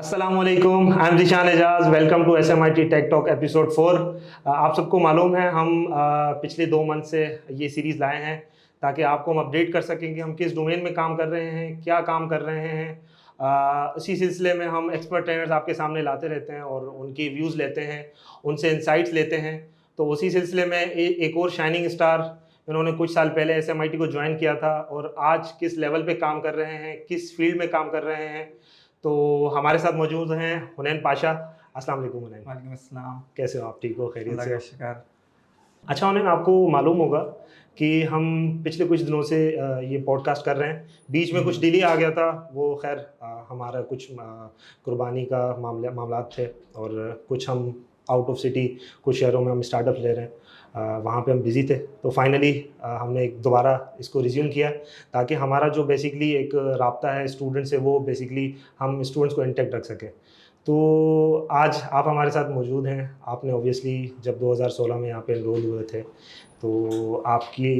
अस्सलामुअलैकुम, I am Zeeshan Ejaz. Welcome to SMIT tech talk episode 4। आप सबको मालूम है हम पिछले 2 मंथ से ये सीरीज़ लाए हैं ताकि आपको हम अपडेट कर सकें कि हम किस डोमेन में काम कर रहे हैं, क्या काम कर रहे हैं। इसी सिलसिले में हम एक्सपर्ट ट्रेनर्स आपके सामने लाते रहते हैं और उनकी व्यूज़ लेते हैं, उनसे इंसाइट्स लेते हैं। तो उसी सिलसिले में एक और शाइनिंग स्टार, इन्होंने कुछ साल पहले SMIT को ज्वाइन किया था और आज किस लेवल पे काम कर रहे हैं, किस फील्ड में काम कर रहे हैं। तो हमारे साथ मौजूद हैं हुनैन पाशा। अस्सलाम वालेकुम हुनैन, वालेकुम अस्सलाम। कैसे हो आप? ठीक हो? खैरियत अल्लाह से का हो? शुक्र। अच्छा हुनैन, आपको मालूम होगा कि हम पिछले कुछ दिनों से ये पॉडकास्ट कर रहे हैं। बीच में कुछ डिले आ गया था, वो खैर हमारा कुछ कुर्बानी का मामलात थे और कुछ हम आउट ऑफ सिटी कुछ शहरों में हम स्टार्टअप ले रहे हैं, वहाँ पे हम बिज़ी थे। तो फाइनली हमने दोबारा इसको रिज्यूम किया ताकि हमारा जो बेसिकली एक राब्ता है स्टूडेंट से, वो बेसिकली हम स्टूडेंट्स को इंटैक्ट रख सकें। तो आज आप हमारे साथ मौजूद हैं। आपने ऑब्वियसली जब 2016 में यहाँ पे एनरोल हुए थे, तो आपकी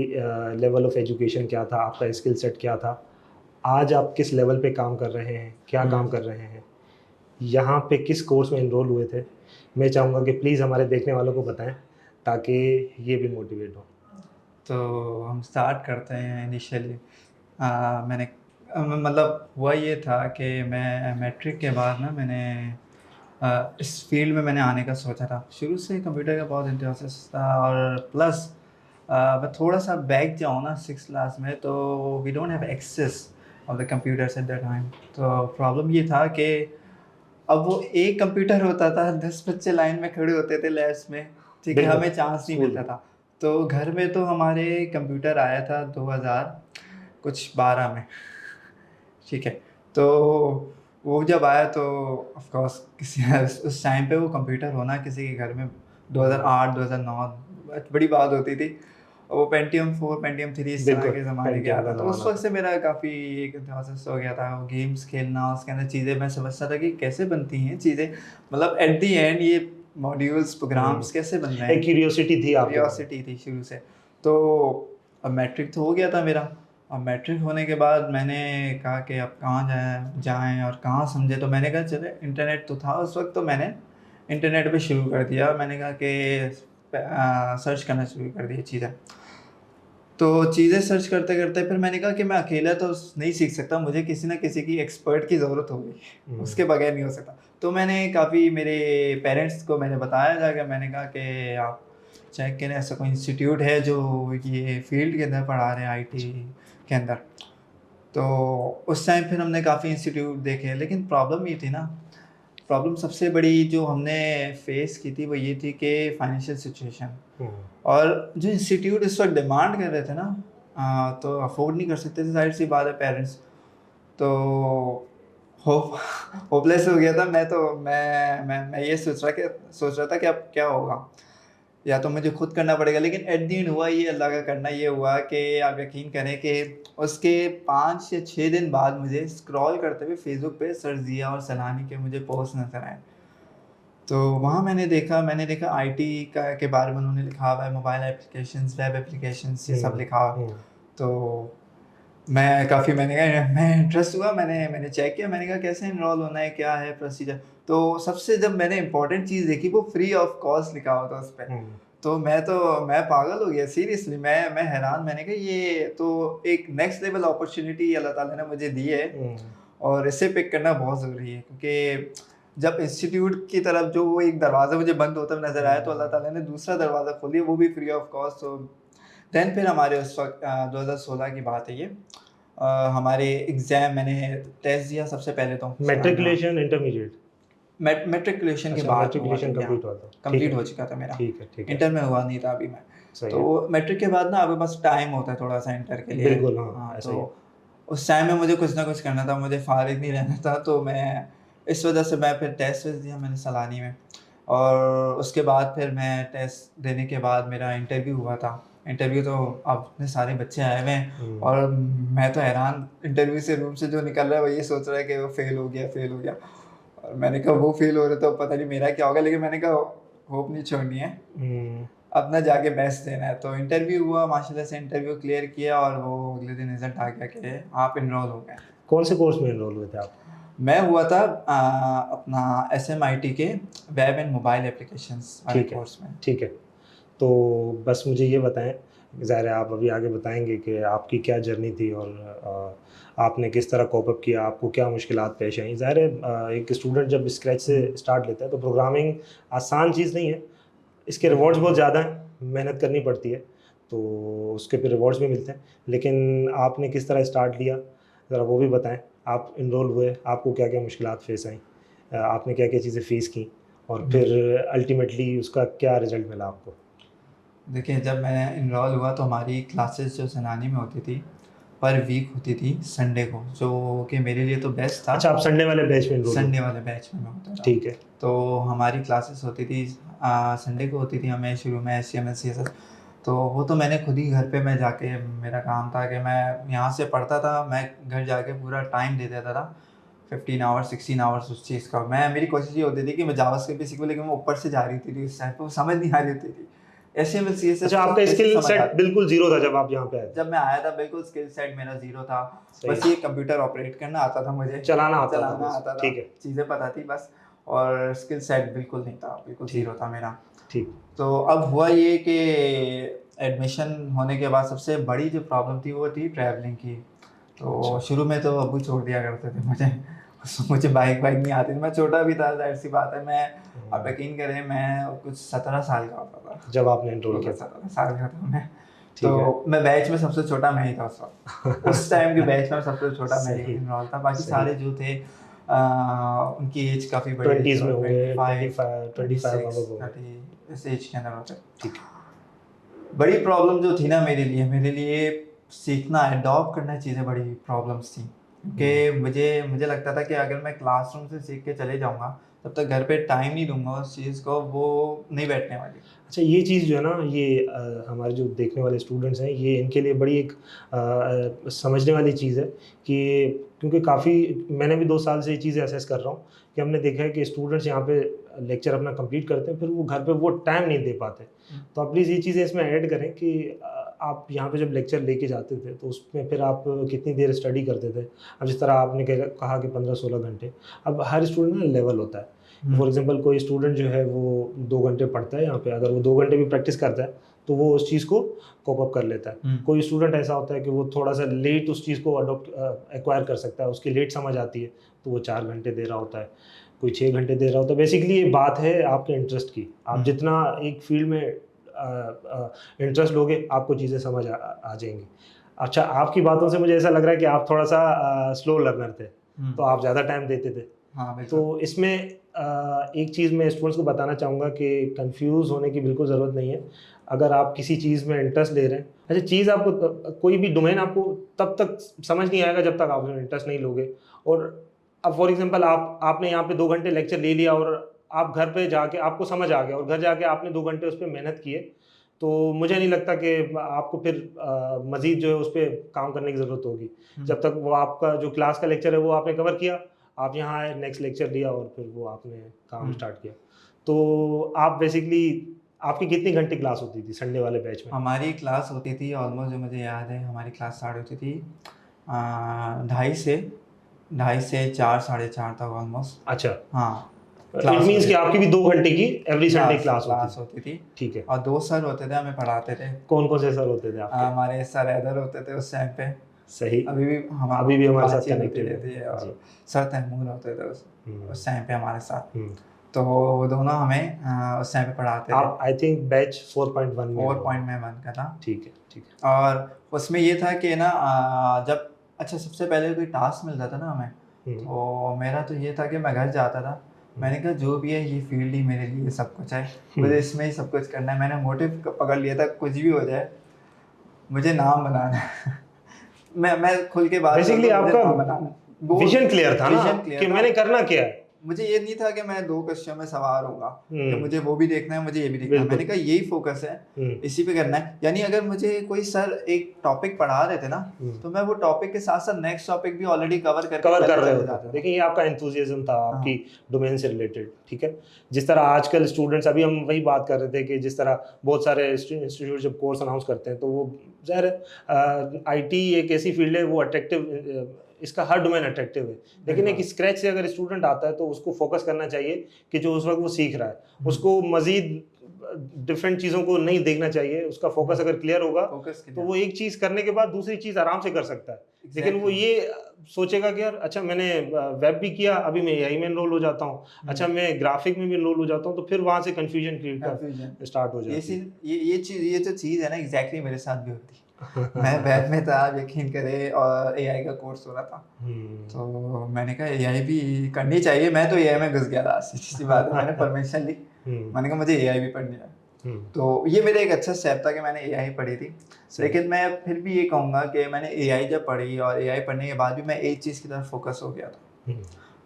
लेवल ऑफ एजुकेशन क्या था, आपका स्किल सेट क्या था, आज आप किस लेवल पे काम कर रहे हैं, क्या काम कर रहे हैं, यहाँ पे किस कोर्स में एनरोल हुए थे। मैं चाहूँगा कि प्लीज़ हमारे देखने वालों को बताएं ताकि ये भी मोटिवेट हो। तो हम स्टार्ट करते हैं इनिशियली। मैंने मतलब हुआ ये था कि मैं मैट्रिक के बाद ना मैंने इस फील्ड में मैंने आने का सोचा था। शुरू से कंप्यूटर का बहुत इंटरेस्ट था और प्लस मैं थोड़ा सा बैक जाऊँ ना 6th क्लास में, तो we don't have access of the computers at that time. तो प्रॉब्लम ये था कि अब वो एक कंप्यूटर होता था, 10 बच्चे लाइन में खड़े होते थे लैब्स में, ठीक है, बिल्कुल, हमें चांस नहीं स्कूल मिलता में। था। तो घर में तो हमारे कंप्यूटर आया था 2000 कुछ 12 में, ठीक है। तो वो जब आया तो ऑफ कोर्स किसी उस टाइम पे वो कंप्यूटर होना किसी के घर में 2008 2009 बड़ी बात होती थी। और वो पेंटियम 4 पेंटियम 3 इस तरह बिल्कुल, के ज़माने के पेंटियम का आता, तो उस ज़माना वक्त था। से मेरा काफ़ी एक इंटरेस्ट हो गया था वो गेम्स खेलना, उसके अंदर चीज़ें मैं समझता था कि कैसे बनती हैं चीज़ें, मतलब एट दी एंड ये मॉड्यूल्स प्रोग्राम्स कैसे बन रहे एक हैं। क्यूरियोसिटी थी आपके मन में। क्यूरियोसिटी थी शुरू से। तो अब मैट्रिक तो हो गया था मेरा। अब मैट्रिक होने के बाद मैंने कहा कि अब कहाँ जाएँ और कहाँ समझे, तो मैंने कहा चले, इंटरनेट तो था उस वक़्त, तो मैंने इंटरनेट पे शुरू कर दिया। मैंने कहा कि सर्च करना शुरू कर दी चीज़ें। तो चीज़ें सर्च करते-करते फिर मैंने कहा कि मैं अकेला तो नहीं सीख सकता, मुझे किसी न किसी की एक्सपर्ट की ज़रूरत होगी, उसके बगैर नहीं हो सकता। तो मैंने काफ़ी मेरे पेरेंट्स को मैंने बताया जाके, मैंने कहा कि आप चेक करें, ऐसा कोई इंस्टीट्यूट है जो ये फ़ील्ड के अंदर पढ़ा रहे हैं आईटी के अंदर। तो उस टाइम फिर हमने काफ़ी इंस्टीट्यूट देखे, लेकिन प्रॉब्लम ये थी ना, प्रॉब्लम सबसे बड़ी जो हमने फेस की थी वो ये थी कि फाइनेंशियल सिचुएशन। और जो इंस्टीट्यूट इस वक्त डिमांड कर रहे थे ना, तो अफोर्ड नहीं कर सकते थे, जाहिर सी बात है पेरेंट्स। तो होप होपलेस हो गया था मैं, तो मैं ये सोच रहा था कि अब क्या होगा, या तो मुझे खुद करना पड़ेगा। लेकिन एट द एंड हुआ ये, अल्लाह का करना ये हुआ कि आप यकीन करें कि उसके 5 या 6 दिन बाद मुझे स्क्रॉल करते हुए फेसबुक पे सर्च दिया और सलानी के मुझे पोस्ट नज़र आए। तो वहाँ मैंने देखा आईटी का के बारे में उन्होंने लिखा हुआ है, मोबाइल एप्लीकेशंस, वेब एप्लीकेशंस, ये सब लिखा हुआ। तो मैं इंटरेस्ट हुआ, मैंने चेक किया, मैंने कहा कैसे एनरोल होना है, क्या है प्रोसीजर। तो सबसे जब मैंने इंपॉर्टेंट चीज़ देखी, वो फ्री ऑफ कॉस्ट लिखा हुआ था उस पे। तो मैं पागल हो गया सीरियसली, मैं हैरान, मैंने कहा ये तो एक नेक्स्ट लेवल अपॉर्चुनिटी अल्लाह ताला ने मुझे दी है और इसे पिक करना बहुत ज़रूरी है, क्योंकि जब इंस्टीट्यूट की तरफ जो वो एक दरवाज़ा मुझे बंद होता हुआ नज़र आया, तो अल्लाह ताला ने दूसरा दरवाज़ा खोल दिया, वो भी फ्री ऑफ कॉस्ट। तो देन फिर हमारे उस वक़्त 2016 की बात है ये, हमारे एग्ज़ाम, मैंने टेस्ट दिया सबसे पहले तो सालाना। Matriculation intermediate? मैट्रिकुलेशन के अच्छा, बाद हुआ था मैट्रिकुलेशन ये, हाँ, कंप्लीट हुआ था, ठीक कंप्लीट है। हो चुका था मेरा। ठीक है, ठीक है। इंटर में हुआ नहीं था अभी मैं। सही तो है। मैट्रिक के बाद ना आपके पास टाइम होता है थोड़ा-सा इंटर के लिए। बिल्कुल, हाँ, हाँ, ऐसा ही है। तो उस टाइम में मुझे कुछ ना कुछ करना था, मुझे फ़ारिग नहीं रहना था, तो मैं इस वजह से मैं फिर टेस्ट वेस्ट दिया मैंने सलानी में। और उसके बाद फिर मैं टेस्ट देने के बाद मेरा इंटरव्यू हुआ था। इंटरव्यू तो अब इतने सारे बच्चे आए हुए हैं और मैं तो हैरान, इंटरव्यू से रूम से जो निकल रहा है वो ये सोच रहा है कि वो फ़ेल हो गया, फ़ेल हो गया। और मैंने कहा वो फ़ेल हो रहे तो पता नहीं मेरा क्या होगा, लेकिन मैंने कहा होप नहीं छोड़नी है, हम्म, अपना जाके बेस्ट देना है। तो इंटरव्यू हुआ, माशाल्लाह से इंटरव्यू क्लियर किया और वो अगले दिन रिज़ल्ट आ गया कि आप एनरोल हो गए। कौन से कोर्स में एनरोल हुए थे आप? मैं हुआ था अपना SMIT के वेब एंड मोबाइल एप्लीकेशंस वाले ठीक है, कोर्स में। ठीक है। तो बस मुझे ये बताएँ, ज़ाहिर है आप अभी आगे बताएँगे कि आपकी क्या जर्नी थी और आपने किस तरह कोप अप किया, आपको क्या मुश्किलात पेश आईं। ज़ाहिर है एक स्टूडेंट जब स्क्रैच से स्टार्ट लेता है तो प्रोग्रामिंग आसान चीज़ नहीं है, इसके रिवॉर्ड्स बहुत ज़्यादा हैं, मेहनत करनी पड़ती है, तो उसके फिर रिवॉर्ड्स भी मिलते हैं। लेकिन आपने किस तरह स्टार्ट लिया, ज़रा वो भी बताएँ? आप एनरोल हुए, आपको क्या-क्या मुश्किलात फेस आईं? आपने क्या-क्या चीज़ें फेस की और फिर अल्टीमेटली उसका क्या रिज़ल्ट मिला आपको? देखिए, जब मैं इनरोल हुआ तो हमारी क्लासेस जो सेनानी में होती थी, पर वीक होती थी संडे को, जो कि मेरे लिए तो बेस्ट था। अच्छा, आप संडे वाले बैच में एनरोल हुए? संडे वाले बैच में मैं होता था। ठीक है, तो हमारी क्लासेस होती थी संडे को होती थी, हमें शुरू में HTML CSS। तो वो तो मैंने खुद ही घर पे मैं जाके, मेरा काम था कि मैं यहाँ से पढ़ता था, मैं घर जाके पूरा टाइम दे देता था, 15 आवर्स 16 आवर्स उस चीज़ का। मेरी कोशिश ये होती थी कि मैं जावास्क्रिप्ट भी सीखूँ, लेकिन वो ऊपर से जा रही थी उस टाइम पे, वो समझ नहीं आ रही होती थी। HTML CSS अच्छा तो आपका कैसे स्किल समझ सेट आता। बिल्कुल ज़ीरो था जब आप यहाँ पे आए थे? जब मैं आया था बिल्कुल स्किल सेट मेरा ज़ीरो था। सही बस है, ये कंप्यूटर ऑपरेट करना आता था मुझे, चलाना आता था चलाना बस, आता था, ठीक है, चीज़ें पता थी बस। और स्किल सेट बिल्कुल नहीं था, बिल्कुल ज़ीरो ठीक, था मेरा। ठीक, तो अब हुआ ये कि एडमिशन होने के बाद सबसे बड़ी जो प्रॉब्लम थी वो थी ट्रैवलिंग की। तो अच्छा, शुरू में तो अब्बू छोड़ दिया करते थे मुझे। मुझे बाइक वाइक नहीं आती थी, मैं छोटा भी था, ज़ाहिर सी बात है। आप हाँ, यकीन करें, मैं कुछ 17 साल का होता था, जब आपने एनरोल किया था, 16-17 साल का था मैं। तो ठीक है। मैं बैच में सबसे छोटा मैं ही था उस वक्त। उस टाइम के बैच में सबसे छोटा मैं ही सही, इनरोल था, बाकी सही, सारे जो थे उनकी एज काफ़ी बड़ी थी, 20s में और होंगे, 25 25 26 अबव होंगे, 30 इस एज के अंदर होते। ठीक है, बड़ी प्रॉब्लम जो थी ना मेरे लिए सीखना, एडॉप्ट करना चीज़ें बड़ी प्रॉब्लम्स थी। हुँ। कि मुझे लगता था कि अगर मैं क्लासरूम से सीख के चले जाऊँगा, तब तक घर पे टाइम नहीं दूँगा उस चीज़ को, वो नहीं बैठने वाली। अच्छा ये चीज़ जो है ना ये हमारे जो देखने वाले स्टूडेंट्स हैं ये इनके लिए बड़ी एक समझने वाली चीज़ है कि क्योंकि काफ़ी मैंने भी 2 साल से ये चीज़ें असेस कर रहा हूँ कि हमने देखा है कि स्टूडेंट्स यहाँ पे लेक्चर अपना कंप्लीट करते हैं फिर वो घर पे वो टाइम नहीं दे पाते। हुँ, तो आप प्लीज़ ये चीज़ें इसमें ऐड करें कि आप यहाँ पे जब लेक्चर लेके जाते थे तो उसमें फिर आप कितनी देर स्टडी करते थे? अब जिस तरह आपने कहा कि 15-16 घंटे, अब हर स्टूडेंट में लेवल होता है। हुँ, फॉर एग्ज़ाम्पल कोई स्टूडेंट जो है वो 2 घंटे पढ़ता है यहाँ पे, अगर वो 2 घंटे भी प्रैक्टिस करता है, तो वो उस चीज़ को कोप अप कर लेता है। हुँ, कोई स्टूडेंट ऐसा होता है कि वो थोड़ा-सा लेट उस चीज़ को एक्वायर कर सकता है, उसकी लेट समझ आती है, तो वो 4 घंटे दे रहा होता है, कोई 6 घंटे दे रहा होता है। बेसिकली ये बात है आपके इंटरेस्ट की। आप हुँ। जितना एक फ़ील्ड में इंटरेस्ट लोगे, आपको चीज़ें समझ आ जाएँगी। अच्छा, आपकी बातों से मुझे ऐसा लग रहा है कि आप थोड़ा-सा स्लो लर्नर थे, हुँ। तो आप ज़्यादा टाइम देते थे। हाँ, बिल्कुल। तो इसमें एक चीज़ मैं स्टूडेंट्स को बताना चाहूँगा कि कन्फ्यूज़ होने की बिल्कुल ज़रूरत नहीं है। अगर आप किसी चीज़ में इंटरेस्ट ले रहे हैं अच्छा चीज़ आपको कोई भी डोमेन आपको तब तक समझ नहीं आएगा जब तक आप उसमें इंटरेस्ट नहीं लोगे। और अब फॉर एग्ज़ाम्पल आपने यहाँ पे 2 घंटे लेक्चर ले लिया और आप घर पे जाके आपको समझ आ गया और घर जाके आपने 2 घंटे उस पे मेहनत किए, तो मुझे नहीं लगता कि आपको फिर मज़ीद जो है उस पे काम करने की ज़रूरत होगी। हुँ, जब तक वो आपका जो क्लास का लेक्चर है वो आपने कवर किया, आप यहाँ आए, नेक्स्ट लेक्चर लिया और फिर वो आपने काम हुँ। स्टार्ट किया। तो आप बेसिकली आपकी कितनी घंटे क्लास होती थी संडे वाले बैच में? हमारी क्लास होती थी ऑलमोस्ट, जो मुझे याद है, हमारी क्लास स्टार्ट होती थी ढाई से 4 साढ़े 4 तक ऑलमोस्ट। अच्छा, हाँ, इट क्लास मीन्स होती कि थी। आपकी भी 2 घंटे की एवरी संडे क्लास क्लास होती क्लास थी। होती थी। ठीक है। और 2 सर होते थे, हमें पढ़ाते थे। कौन-कौन से सर होते थे आपके? हमारे सर हैदर होते थे उस टाइम पे। सही, अभी भी अभी भी हमारे साथ बातचीत होती कनेक्टेड रहती है। है। जी। और सर तैमूर होते थे हुँ, उस टाइम पे हमारे साथ। हुँ। तो वो दोनों हमें उस टाइम पे पढ़ाते थे। आप आई थिंक बैच 4.1 में 4 हो पॉइंट आप। में 1 का था। ठीक है, ठीक है। और उसमें ये था कि ना जब अच्छा, सबसे पहले कोई टास्क मिलता था ना हमें, हुँ, तो मेरा तो ये था कि मैं घर जाता था। हुँ, मैंने कहा जो भी है ये फ़ील्ड ही मेरे लिए सब कुछ है, हुँ। मुझे इसमें ही सब कुछ करना है। मैंने मोटिव पकड़ लिया था, कुछ भी हो जाए, मुझे नाम बनाना है। मैं खुल के बात बेसिकली करता हूँ, मुझे आपका नाम बनाना है। गोल, विज़न क्लियर था ना विज़न क्लियर कि था। मैंने करना क्या है? मुझे ये नहीं था कि मैं 2 कक्षों में सवार होऊँगा, कि हुँ, मुझे वो भी देखना है, मुझे ये भी देखना है। मैंने बिल्कुल। कहा यही फ़ोकस है, हुँ, इसी पे करना है। यानी अगर मुझे कोई सर एक टॉपिक पढ़ा रहे थे ना, हुँ। तो मैं वो टॉपिक के साथ-साथ नेक्स्ट टॉपिक भी ऑलरेडी कवर करके कवर कर पहले रहे चले होते थे। जाता था। देखिए, ये आपका एंथुसियाज़्म था, आपकी हाँ। डोमेन से रिलेटेड, ठीक है? जिस तरह आजकल स्टूडेंट्स अभी हम वही बात कर रहे थे कि जिस तरह बहुत सारे इंस्टीट्यूट जब कोर्स अनाउंस करते हैं, तो वो ज़ाहिर है आईटी एक ऐसी फ़ील्ड है, वो अट्रैक्टिव इसका हर डोमेन अट्रैक्टिव है, लेकिन एक बिल्कुल। स्क्रैच से अगर स्टूडेंट आता है तो उसको फोकस करना चाहिए कि जो उस वक्त वो सीख रहा है उसको मजीद डिफरेंट चीज़ों को नहीं देखना चाहिए। उसका फोकस अगर क्लियर होगा फोकस तो वो एक चीज़ करने के बाद दूसरी चीज़ आराम से कर सकता है। लेकिन वो ये सोचेगा कि यार अच्छा मैंने वेब भी किया, अभी मैं एआई में एनरोल हो जाता हूँ, अच्छा मैं ग्राफिक में भी एनरोल हो जाता हूँ, तो फिर वहाँ से कंफ्यूजन क्रिएट स्टार्ट हो ये जाती है। ये जो चीज़ है ना एग्जैक्टली मेरे साथ भी होती है। मैं वेब में था, आप यकीन करें, और एआई का कोर्स हो रहा था। तो मैंने कहा एआई भी करनी चाहिए, मैं तो एआई में घुस गया था, सीधी सी बात है। मैंने परमिशन ली, मैंने कहा मुझे एआई भी पढ़नी है। तो ये मेरा एक अच्छा स्टेप था कि मैंने एआई पढ़ी थी। लेकिन मैं फिर भी ये कहूँगा कि मैंने एआई जब पढ़ी और एआई पढ़ने के बाद भी मैं एक चीज़ की तरफ फोकस हो गया था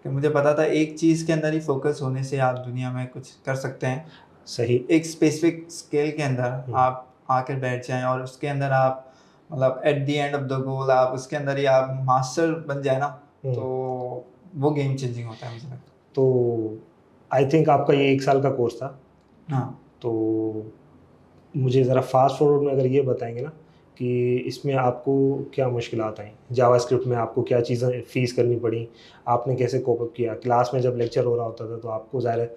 कि मुझे पता था एक चीज़ के अंदर ही फोकस होने से आप दुनिया में कुछ कर सकते हैं। सही। एक स्पेसिफिक स्केल के अंदर आप आकर बैठ जाएं और उसके अंदर आप मतलब at the end of the goal आप उसके अंदर ही आप मास्टर बन जाए ना, तो वो गेम चेंजिंग होता है मुझे लगता है। तो आई थिंक आपका ये 1 साल का कोर्स था। हाँ, तो मुझे ज़रा फास्ट फॉरवर्ड में अगर ये बताएंगे ना कि इसमें आपको क्या मुश्किलात आई, जावास्क्रिप्ट में आपको क्या चीज़ें फेस करनी पड़ी, आपने कैसे कोप अप किया। क्लास में जब लेक्चर हो रहा होता था तो आपको ज़ाहिर है,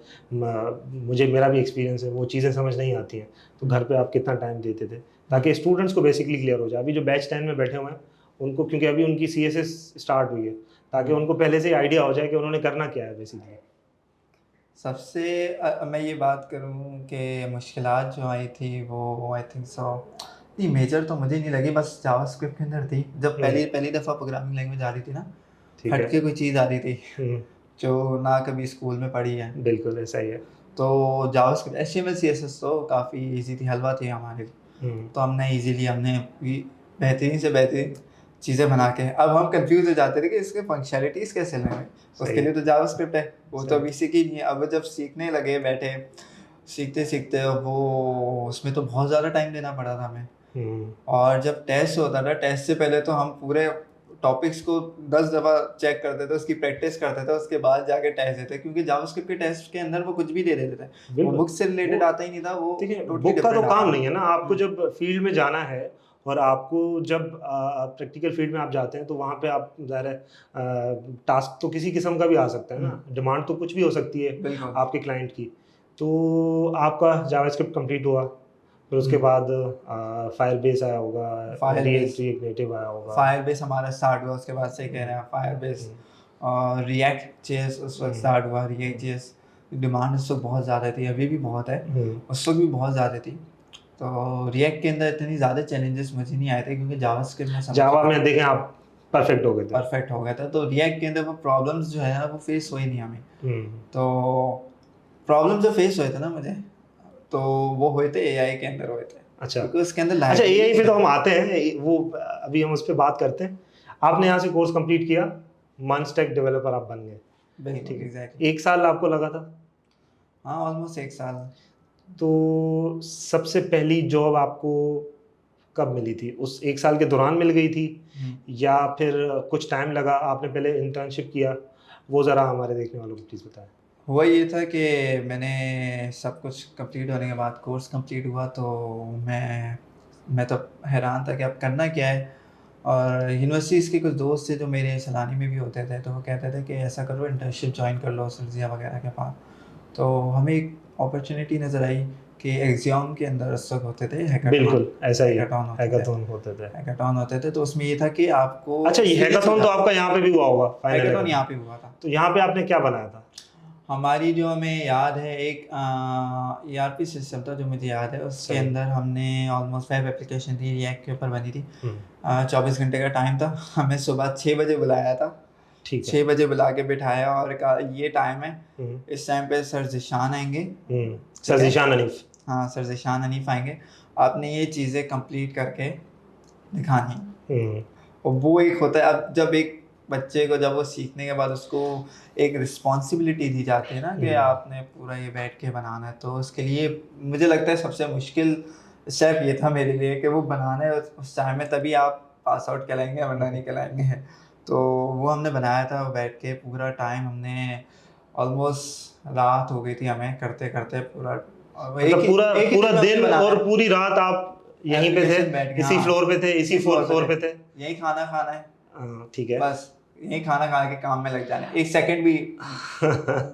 मुझे मेरा भी एक्सपीरियंस है, वो चीज़ें समझ नहीं आती हैं, तो घर पे आप कितना टाइम देते थे ताकि स्टूडेंट्स को बेसिकली क्लियर हो जाए। अभी जो बैच 10 में बैठे हुए हैं उनको, क्योंकि अभी उनकी CSS स्टार्ट हुई है, ताकि उनको पहले से आइडिया हो जाए कि उन्होंने करना क्या है बेसिकली। सबसे मैं ये बात करूँ कि मुश्किलात जो आई थी वो आई थिंक सो नहीं, मेजर तो मुझे नहीं लगी, बस जावास्क्रिप्ट के अंदर थी। जब पहली दफ़ा प्रोग्रामिंग लैंग्वेज आ रही थी ना, ठीक हट है। के कोई चीज़ आ रही थी जो ना कभी स्कूल में पढ़ी है। बिल्कुल ऐसा ही है। तो जावास्क्रिप्ट HTML CSS तो काफ़ी इजी थी, हलवा थी हमारे लिए। तो हमने बेहतरीन से बेहतरीन चीज़ें बना के, अब हम कंफ्यूज हो जाते थे कि इसके फंक्शनलिटीज़ कैसे लेंगे। उसके लिए तो जावास्क्रिप्ट है, वो तो अभी सीखी नहीं है। अब जब सीखने लगे बैठे, सीखते सीखते वो उसमें तो बहुत ज़्यादा टाइम देना पड़ा था हमें। और जब टेस्ट होता था, टेस्ट से पहले तो हम पूरे टॉपिक्स को 10 दफ़ा चेक करते थे, उसकी प्रैक्टिस करते थे, उसके बाद जाके टेस्ट देते। क्योंकि जावास्क्रिप्ट के टेस्ट के अंदर वो कुछ भी दे देते थे, वो बुक से रिलेटेड आता ही नहीं था, वो देखिए टोटली बुक का तो डिफरेंट काम आता नहीं है ना, आपको था। जब फील्ड में जाना है और आपको जब प्रैक्टिकल फील्ड में आप जाते हैं तो वहाँ पे आप ज़ाहिर है टास्क तो किसी किस्म का भी आ सकता है ना, डिमांड तो कुछ भी हो सकती है बिल्कुल। आपके क्लाइंट की। तो आपका जावास्क्रिप्ट कंप्लीट हुआ, फिर उसके बाद फायरबेस आया होगा, रिएक्ट नेटिव आया होगा। फायरबेस हमारा स्टार्ट हुआ, उसके बाद से कह रहे हैं फायरबेस और रिएक्ट जेएस उस वक्त स्टार्ट हुआ। रिएक्ट जेएस डिमांड उस वक्त बहुत ज़्यादा थी, अभी भी बहुत है, उस वक्त भी बहुत ज़्यादा थी। तो रिएक्ट के अंदर इतनी ज़्यादा चैलेंजेस मुझे नहीं आए थे क्योंकि जावास्क्रिप्ट में जावा में देखें आप परफेक्ट हो गए थे। परफेक्ट हो गया था। तो रिएक्ट के अंदर वो प्रॉब्लम्स जो है ना वो फेस हुई नहीं हमें। तो प्रॉब्लम जो फेस हुए थे ना मुझे, तो वो हुए थे एआई के अंदर हुए थे। अच्छा, क्योंकि उसके अंदर अच्छा एआई पे तो हम आते हैं, वो अभी हम उस पर बात करते हैं। आपने यहाँ से कोर्स कंप्लीट किया, मंस्टेक डेवलपर आप बन गए। बिल्कुल ठीक है, एग्जैक्टली। 1 साल आपको लगा था। हाँ, ऑलमोस्ट 1 साल। तो सबसे पहली जॉब आपको कब मिली थी? उस 1 साल के दौरान मिल गई थी या फिर कुछ टाइम लगा, आपने पहले इंटर्नशिप किया? वो ज़रा हमारे देखने वालों को प्लीज़ बताएं। हुआ ये था कि मैंने सब कुछ कंप्लीट होने के बाद कोर्स कंप्लीट हुआ, तो मैं तो हैरान था कि अब करना क्या है। और यूनिवर्सिटीज़ के कुछ दोस्त थे जो मेरे सलानी में भी होते थे, तो वो कहते थे कि ऐसा करो इंटर्नशिप ज्वाइन कर लो सर्जिया वगैरह के पास। तो हमें एक अपॉर्चुनिटी नज़र आई कि एग्जाम के अंदर उस वक्त होते थे हैकाथॉन। बिल्कुल ऐसा ही है, हैकाथॉन होते थे। तो उसमें ये था कि आपको अच्छा ये हैकाथॉन तो आपका यहाँ पे भी हुआ होगा, हैकाथॉन यहाँ पे हुआ था। तो यहाँ पे आपने क्या बनाया था? हमारी जो हमें याद है एक ERP सिस्टम था जो मुझे याद है, उसके अंदर हमने ऑलमोस्ट वेब एप्लीकेशन थी, रिएक्ट के ऊपर बनी थी। 24 घंटे का टाइम था, हमें सुबह 6 बजे बुलाया था। ठीक है। 6 बजे बुला के बिठाया और कहा ये टाइम है, इस टाइम पे सर ज़ीशान आएंगे। सर ज़ीशान हनीफ। हाँ, सर ज़ीशान हनीफ आएंगे, आपने ये चीज़ें कंप्लीट करके दिखानी। और वो एक होता है, अब जब एक बच्चे को जब वो सीखने के बाद उसको एक रिस्पॉन्सिबिलिटी दी जाती है ना कि आपने पूरा ये बैठ के बनाना है, तो उसके लिए मुझे लगता है सबसे मुश्किल स्टेप ये था मेरे लिए कि वो बनाना है उस टाइम में, तभी आप पास आउट कहलाएंगे वरना नहीं कहलाएंगे। तो वो हमने बनाया था, बैठ के पूरा टाइम हमने ऑलमोस्ट रात हो गई थी हमें करते करते पूरा। मतलब पूरा दिन और पूरी रात आप यहीं पे थे, इसी फ्लोर पे थे, इसी फोर्थ फ्लोर पे थे, यही खाना खाना है। ठीक है। बस यही खाना खा के काम में लग जाना, एक सेकंड भी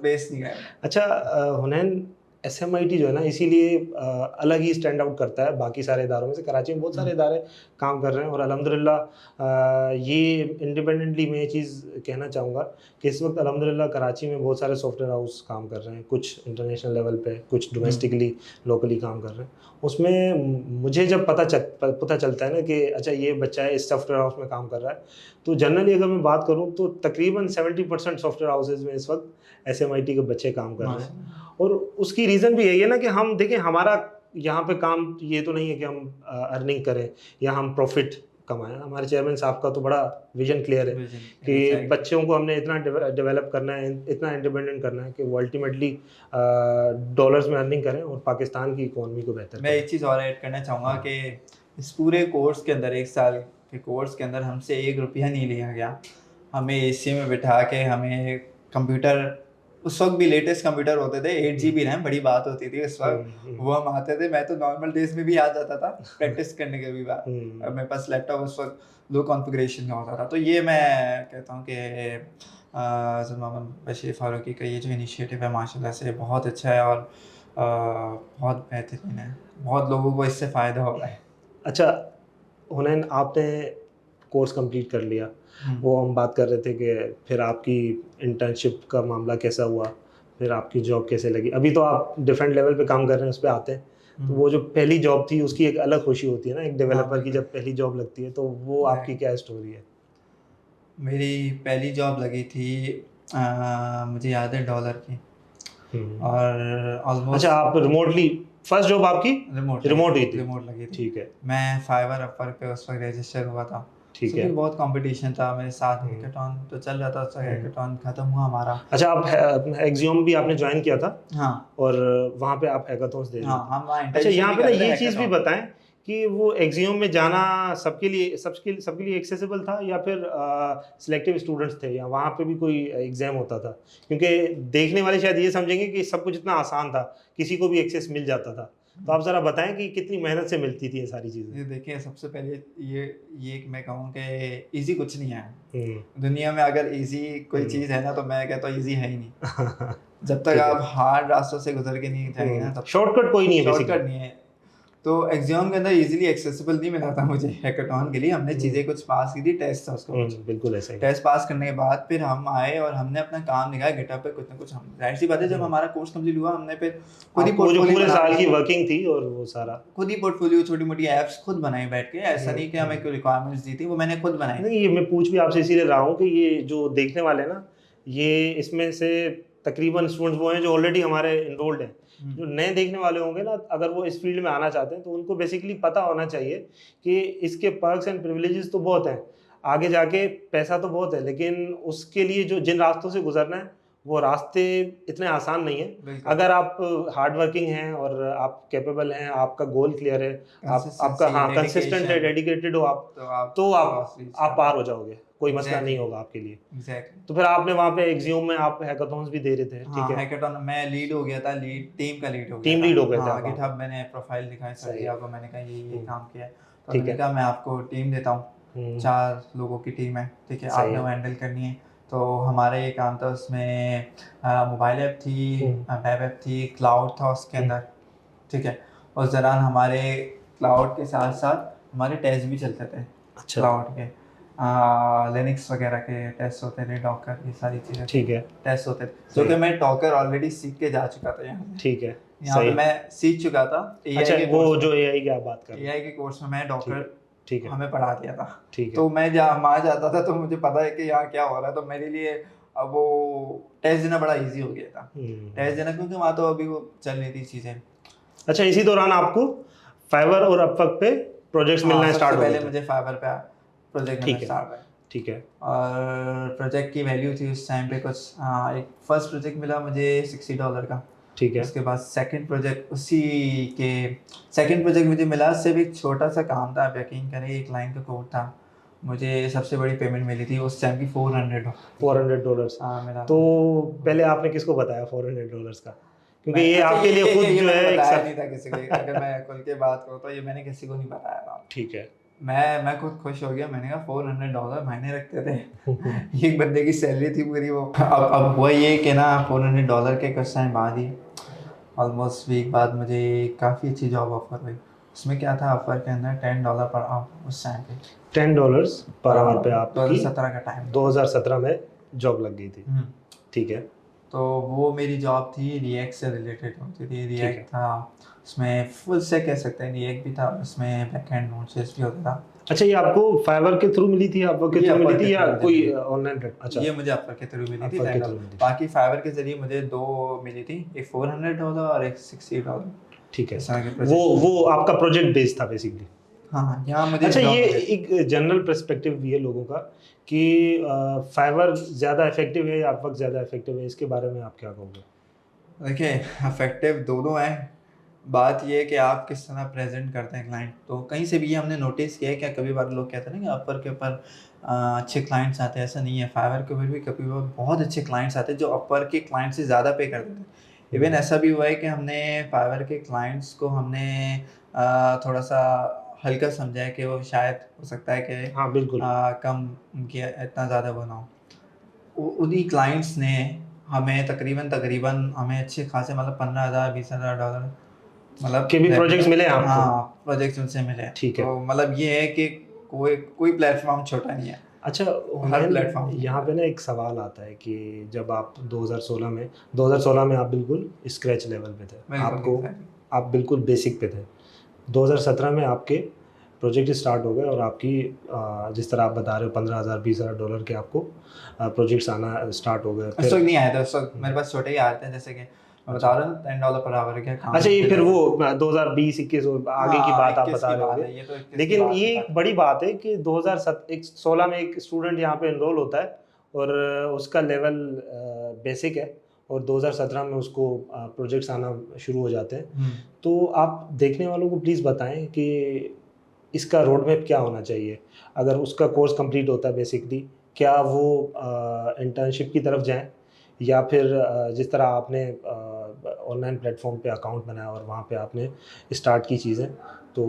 वेस्ट नहीं करना। अच्छा हुनैन, SMIT जो है ना इसीलिए अलग ही स्टैंड आउट करता है बाकी सारे इदारों में से। कराची में बहुत सारे इदारे काम कर रहे हैं और अल्हम्दुलिल्लाह ये इंडिपेंडेंटली मैं ये चीज़ कहना चाहूँगा कि इस वक्त अल्हम्दुलिल्लाह कराची में बहुत सारे सॉफ्टवेयर हाउस काम कर रहे हैं, कुछ इंटरनेशनल लेवल पे, कुछ डोमेस्टिकली लोकली काम कर रहे हैं। उसमें मुझे जब पता चलता है ना कि अच्छा ये बच्चा है इस सॉफ्टवेयर हाउस में काम कर रहा है, तो जनरली अगर मैं बात करूँ तो तकरीबन 70% सॉफ्टवेयर हाउसेज में इस वक्त SMIT के बच्चे काम कर रहे हैं। और उसकी रीज़न भी यही है ना कि हम देखें, हमारा यहाँ पे काम ये तो नहीं है कि हम अर्निंग करें या हम प्रॉफिट कमाएं। हमारे चेयरमैन साहब का तो बड़ा विजन क्लियर है कि बच्चों को हमने इतना डेवलप करना है, इतना इंडिपेंडेंट करना है कि वो अल्टीमेटली डॉलर्स में अर्निंग करें और पाकिस्तान की इकोनॉमी को बेहतर मैं एक चीज़ और ऐड करना चाहूँगा कि इस पूरे कोर्स के अंदर, 1 साल के कोर्स के अंदर हमसे 1 रुपया नहीं लिया गया। हमें AC में बिठा के हमें कंप्यूटर, उस वक्त भी लेटेस्ट कंप्यूटर होते थे, 8 GB रैम बड़ी बात होती थी उस वक्त, वो हम आते थे। मैं तो नॉर्मल डेज में भी आ जाता था प्रैक्टिस करने के भी बाद। मेरे पास लैपटॉप उस वक्त लो कॉन्फ़िगरेशन का होता था। तो ये मैं कहता हूँ कि मोहम्मद बशीर फारूकी का ये जो इनिशिएटिव है माशाल्लाह से बहुत अच्छा है और बहुत बेहतरीन है, बहुत लोगों को इससे फ़ायदा हो रहा है। अच्छा हुनैन, आपने कोर्स कंप्लीट कर लिया, वो हम बात कर रहे थे कि फिर आपकी इंटर्नशिप का मामला कैसा हुआ, फिर आपकी जॉब कैसे लगी। अभी तो आप डिफरेंट लेवल पे काम कर रहे हैं, उस पर आते हैं। तो वो जो पहली जॉब थी उसकी एक अलग खुशी होती है ना, एक डेवलपर की जब पहली जॉब लगती है, तो वो आपकी क्या स्टोरी है? मेरी पहली जॉब लगी थी मुझे याद है $1 की, और ऑलमोस्ट। अच्छा, आप रिमोटली फर्स्ट जॉब आपकी रिमोट हुई थी? रिमोट लगी थी। ठीक है। मैं फाइवर अपवर्क पे उस वक्त रजिस्टर हुआ था। ठीक है। बहुत कंपटीशन था मेरे साथ, हैकाथॉन तो चल रहा था, उसका हैकाथॉन खत्म हुआ हमारा। अच्छा, आप एक्सियोम भी आपने ज्वाइन किया था? हाँ। और वहाँ पे आप हैकाथॉन्स दे रहे थे? हाँ, हम वहाँ अच्छा, यहाँ पे ना ये चीज़ भी hackathon। बताएं कि वो एक्सियोम में जाना सबके लिए एक्सेसिबल था या फिर सिलेक्टिव स्टूडेंट्स थे, या वहाँ पे भी कोई एग्जाम होता था? क्योंकि देखने वाले शायद ये समझेंगे कि सब कुछ इतना आसान था, किसी को भी एक्सेस मिल जाता था। तो आप ज़रा बताएं कि कितनी मेहनत से मिलती थी ये सारी चीज़ें। ये देखिए, सबसे पहले ये मैं कहूँ कि इजी कुछ नहीं है दुनिया में। अगर इजी कोई चीज़ है ना, तो मैं कहता हूँ इजी है ही नहीं। जब तक आप हार्ड रास्तों से गुजर के नहीं जाएंगे ना, तब शॉर्टकट कोई नहीं है, शॉर्टकट नहीं है। तो एग्जाम के अंदर इजीली एक्सेसिबल नहीं मिला था मुझे हैकाथॉन के लिए। हमने चीज़ें कुछ पास की थी, टेस्ट था उसका बिल्कुल ऐसा ही। टेस्ट पास करने के बाद फिर हम आए और हमने अपना काम दिखाया गिटहब पे कुछ ना कुछ। हम जाहिर सी बात है, जब हमारा कोर्स कंप्लीट हुआ, हमने फिर खुद ही पोर्टफोलियो, पूरे साल की वर्किंग थी और वो सारा खुद ही पोर्टफोलियो, छोटी मोटी एप्स खुद बनाई बैठ के। ऐसा नहीं कि हमें कोई रिक्वायरमेंट्स दी थी, वो मैंने खुद बनाई। नहीं, ये मैं पूछ भी आपसे इसीलिए रहा हूँ कि ये जो देखने वाले हैं ना, ये इसमें से तकरीबन स्टूडेंट्स वो हैं जो ऑलरेडी हमारे इनरोल्ड हैं। जो नए देखने वाले होंगे ना, अगर वो इस फील्ड में आना चाहते हैं, तो उनको बेसिकली पता होना चाहिए कि इसके पर्क्स एंड प्रिविलेजेस तो बहुत हैं, आगे जाके पैसा तो बहुत है, लेकिन उसके लिए जो जिन रास्तों से गुजरना है वो रास्ते इतने आसान नहीं है। अगर आप हार्ड वर्किंग हैं और आप कैपेबल हैं, आपका गोल क्लियर है, आपका कंसिस्टेंट है, डेडिकेटेड हो आप, तो आप पार हो जाओगे, कोई मसला नहीं होगा आपके लिए। तो फिर आपने वहाँ पे एग्जियोम में आप हैकाथॉन्स भी दे रहे थे? ठीक है। हैकाथॉन में लीड हो गया था, टीम का लीड हो गया, टीम लीड हो गया था। गिटहब मैंने प्रोफाइल दिखाई सही आपको, मैंने कहा ये काम किया है, तो ठीक मैंने कहा मैं आपको टीम देता हूँ, 4 लोगों की टीम है, ठीक है, आपने वो हैंडल करनी है। तो हमारा ये काम था, उसमें मोबाइल ऐप थी, वेब ऐप थी, क्लाउड था उसके अंदर, ठीक है। उस दौरान हमारे क्लाउड के साथ साथ हमारे टेस्ट भी चलते थे। अच्छा। क्लाउड के लिनक्स वगैरह के टेस्ट होते थे, डॉकर, ये सारी चीज़ें, ठीक है, टेस्ट होते थे, जो कि मैं डॉकर ऑलरेडी सीख के जा चुका था यहाँ। ठीक है, यहाँ पे मैं सीख चुका था। अच्छा, वो जो एआई की आप बात कर रहे हैं, एआई के कोर्स में मैं डॉकर, ठीक है, हमें पढ़ा दिया था। ठीक है। तो मैं जहाँ वहाँ जाता था तो मुझे पता है कि यहाँ क्या हो रहा है, तो मेरे लिए अब वो टेस्ट देना बड़ा इजी हो गया था, टेस्ट देना, क्योंकि वहाँ तो अभी वो चल रही थी चीज़ें। अच्छा, इसी दौरान आपको फाइवर और अपवर्क पे प्रोजेक्ट्स मिलना स्टार्ट हो गए? पहले मुझे फाइवर पे प्रोजेक्ट मिलना स्टार्ट हुआ। ठीक है। और प्रोजेक्ट की वैल्यू थी उस टाइम पे कुछ, एक फर्स्ट प्रोजेक्ट मिला मुझे $60 का, ठीक है। उसके बाद सेकंड प्रोजेक्ट मुझे मिला, सिर्फ एक छोटा सा काम था, आप यकीन करें, एक लाइन का कोड था, मुझे सबसे बड़ी पेमेंट मिली थी उस टाइम की $400। हाँ मिला। तो पहले आपने किसको बताया $400 का? क्योंकि ये आपके लिए खुद जो है बताया नहीं था किसी को। अगर मैं खुल के बात करूँ तो ये मैंने किसी को नहीं बताया था। ठीक है। मैं खुद खुश हो गया। मैंने कहा $400 महीने रखते थे एक बंदे की सैलरी थी पूरी वो। अब वो ये कि ना $400 के कुछ टाइम बाद ही, ऑलमोस्ट वीक बाद, मुझे काफ़ी अच्छी जॉब ऑफर हुई। उसमें क्या था, ऑफर के अंदर $10 पर आवर उस टाइम पे। $10 पर आवर पे आपकी 2017 का टाइम। 2017 में जॉब लग गई थी। ठीक है। तो वो मेरी जॉब थी रिएक्ट से रिलेटेड होती थी। है। रिएक्ट था, उसमें फुल से कह सकते हैं रिएक्ट भी था, उसमें बैकएंड नोड्स भी होता था। अच्छा, ये आपको फाइवर के थ्रू मिली थी, आपको के ये थ्रू मिली Upwork थी के या through कोई मिली। ऑनलाइन? अच्छा, ये मुझे Upwork के थ्रू मिली थी। Upwork के Kind थ्रू of। मिली थी। बाकी फाइवर के जरिए मुझे 2 मिली थी, एक $400 और एक $60। ठीक है। इस तरह के वो प्रोजेक्ट। वो आपका प्रोजेक्ट बेस्ड था बेसिकली। हाँ, यहाँ मुझे अच्छा, जॉब ये मिली। एक जनरल पर्सपेक्टिव ये लोगों का कि फाइवर ज़्यादा इफेक्टिव है या अपवर्क ज़्यादा इफेक्टिव है, इसके बारे में आप क्या कहोगे? देखिए, इफेक्टिव दोनों हैं। बात ये है कि आप किस तरह प्रेजेंट करते हैं क्लाइंट। तो कहीं से भी ये हमने नोटिस किया है कि कभी बार लोग कहते हैं ना कि अपवर के ऊपर अच्छे क्लाइंट्स आते हैं। ऐसा नहीं है, फाइवर के ऊपर भी कभी बार बहुत अच्छे क्लाइंट्स आते हैं जो अपवर के क्लाइंट से ज़्यादा पे कर देते हैं। इवन ऐसा भी हुआ है कि हमने फाइवर के क्लाइंट्स को हमने थोड़ा सा हल्का समझा है कि वो शायद हो सकता है कि हाँ बिल्कुल। कम उनकी इतना ज़्यादा बना हो। उन्हीं क्लाइंट्स ने हमें तकरीबन हमें अच्छे खासे मतलब $15,000 $20,000 मतलब के भी प्रोजेक्ट्स मिले आपको? हाँ, प्रोजेक्ट्स उनसे मिले। ठीक है। तो मतलब ये है कि कोई प्लेटफॉर्म छोटा नहीं है। अच्छा, हर हुनैन, प्लेटफॉर्म यहाँ पे ना एक सवाल आता है कि जब आप 2016 में आप बिल्कुल स्क्रैच लेवल पे थे, आपको आप बिल्कुल बेसिक पे थे। 2017 में आपके प्रोजेक्ट स्टार्ट हो गए और आपकी जिस तरह आप बता रहे हो $15,000 $20,000 के आपको प्रोजेक्ट्स आना स्टार्ट हो गए। उस वक्त नहीं आए थे, उस वक्त मेरे पास छोटे ही आ रहे थे, जैसे कि मैं बता रहा हूँ $10 पर आवर क्या काम। अच्छा, ये फिर वो 2020-21 और आगे की बात आप 21 बता की रहे बात होगे। है, ये तो 21 की लेकिन बात ये की एक बड़ी बात है कि 2016 में एक स्टूडेंट यहाँ पे एनरोल होता है और उसका लेवल बेसिक है और 2017 में उसको प्रोजेक्ट्स आना शुरू हो जाते हैं। तो आप देखने वालों को प्लीज़ बताएं कि इसका रोड मैप क्या होना चाहिए। अगर उसका कोर्स कंप्लीट होता है बेसिकली, क्या वो इंटर्नशिप की तरफ जाएं या फिर जिस तरह आपने ऑनलाइन प्लेटफॉर्म पे अकाउंट बनाया और वहाँ पे आपने स्टार्ट की चीज़ें, तो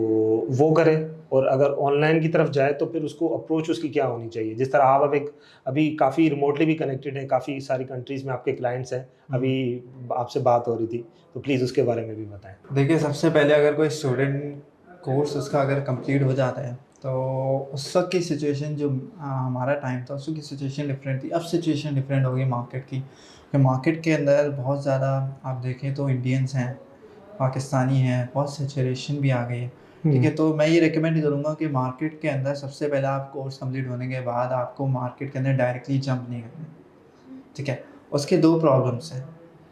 वो करें। और अगर ऑनलाइन की तरफ जाए तो फिर उसको अप्रोच उसकी क्या होनी चाहिए। जिस तरह आप अभी काफ़ी रिमोटली भी कनेक्टेड हैं, काफ़ी सारी कंट्रीज़ में आपके क्लाइंट्स हैं, अभी आपसे बात हो रही थी, तो प्लीज़ उसके बारे में भी बताएं। देखिए, सबसे पहले अगर कोई स्टूडेंट कोर्स उसका अगर कंप्लीट हो जाता है तो उस वक्त की सिचुएशन जो हमारा टाइम था उस वक्त की सिचुएशन डिफरेंट थी। अब सिचुएशन डिफरेंट हो गई मार्केट की, कि मार्केट के अंदर बहुत ज़्यादा आप देखें तो इंडियंस हैं, पाकिस्तानी हैं, बहुत सैचुरेशन भी आ गई है। ठीक है, तो मैं ये रिकमेंड करूँगा कि मार्केट के अंदर सबसे पहले आप कोर्स कंप्लीट होने के बाद आपको मार्केट के अंदर डायरेक्टली जंप नहीं करना। ठीक है, उसके 2 प्रॉब्लम्स हैं।